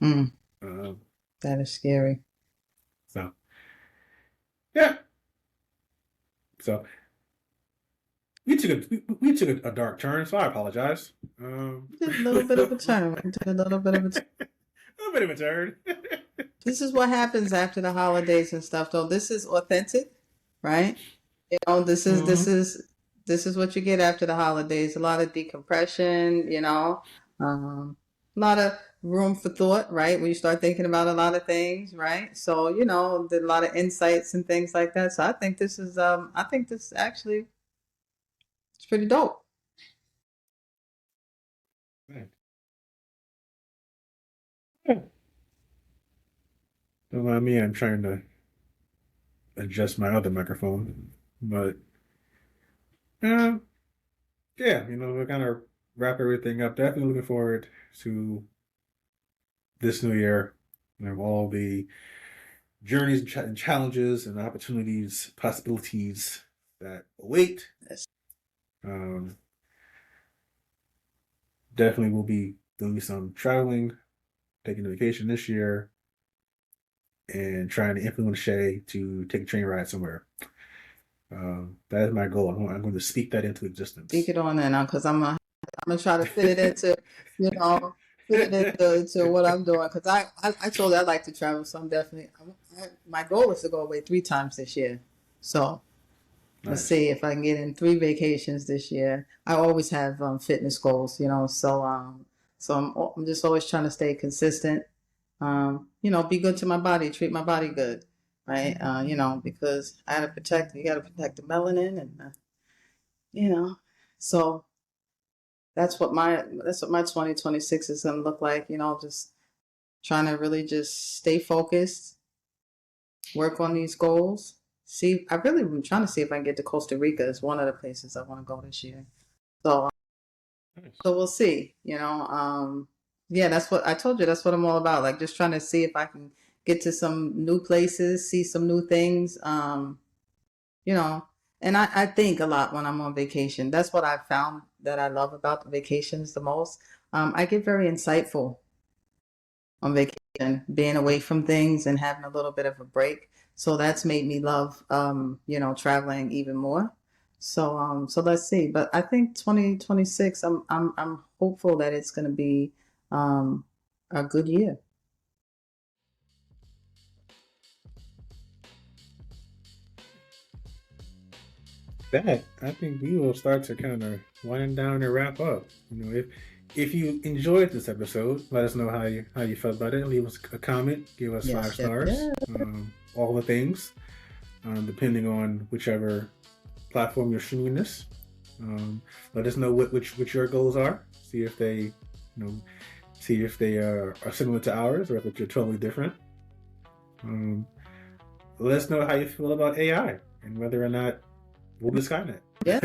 Mm, Um, that is scary. so yeah, so we took a dark turn, so I apologize. Just a little bit of a turn. We took a little bit of a turn. A little bit of a turn. This is what happens after the holidays and stuff, though. This is authentic, right? You know, this is what you get after the holidays. A lot of decompression, you know, a lot of room for thought, right? When you start thinking about a lot of things, right? So, you know, a lot of insights and things like that. So I think this actually it's pretty dope. Right. Yeah. Don't mind me. I'm trying to adjust my other microphone, but uh, yeah, we're gonna wrap everything up. Definitely looking forward to this new year. All the journeys and challenges and opportunities, possibilities that await. Yes. Um, definitely will be doing some traveling, taking a vacation this year, and trying to influence Shay to take a train ride somewhere. That is my goal. I'm going to speak that into existence. Speak it on then, because I'm gonna try to fit it into, you know, fit it into what I'm doing. Because I told you I like to travel, so I'm definitely. My goal is to go away 3 times this year. So let's see if I can get in 3 vacations this year. I always have fitness goals, you know. So I'm just always trying to stay consistent. You know, be good to my body, treat my body good, right? You know, because you got to protect the melanin, and you know, so that's what my 2026 is going to look like. You know, just trying to really just stay focused, work on these goals. See, I really am trying to see if I can get to Costa Rica. It's one of the places I want to go this year. So, Nice. so we'll see. You know, yeah, that's what I told you. That's what I'm all about. Like just trying to see if I can get to some new places, see some new things. You know, and I think a lot when I'm on vacation. That's what I found that I love about the vacations the most. I get very insightful on vacation, being away from things and having a little bit of a break. So that's made me love, you know, traveling even more. So let's see. But I think 2026, I'm hopeful that it's going to be um, a good year. That I think we will start to kind of wind down and wrap up. If you enjoyed this episode, let us know how you felt about it. Leave us a comment, give us Yes, 5 stars, yes. all the things, depending on whichever platform you're streaming this. Let us know which your goals are. See if they, see if they are similar to ours or if they're totally different. Let us know how you feel about AI and whether or not we'll be Skynet. Yeah.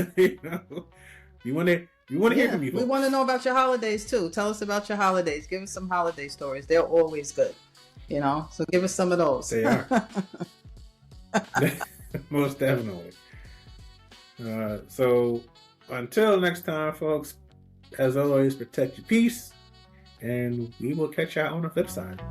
You want to hear from you folks. We want to know about your holidays too. Tell us about your holidays. Give us some holiday stories. They're always good, you know. So give us some of those. They are. Most definitely. So until next time, folks, as always, protect your peace, and we will catch you on the flip side.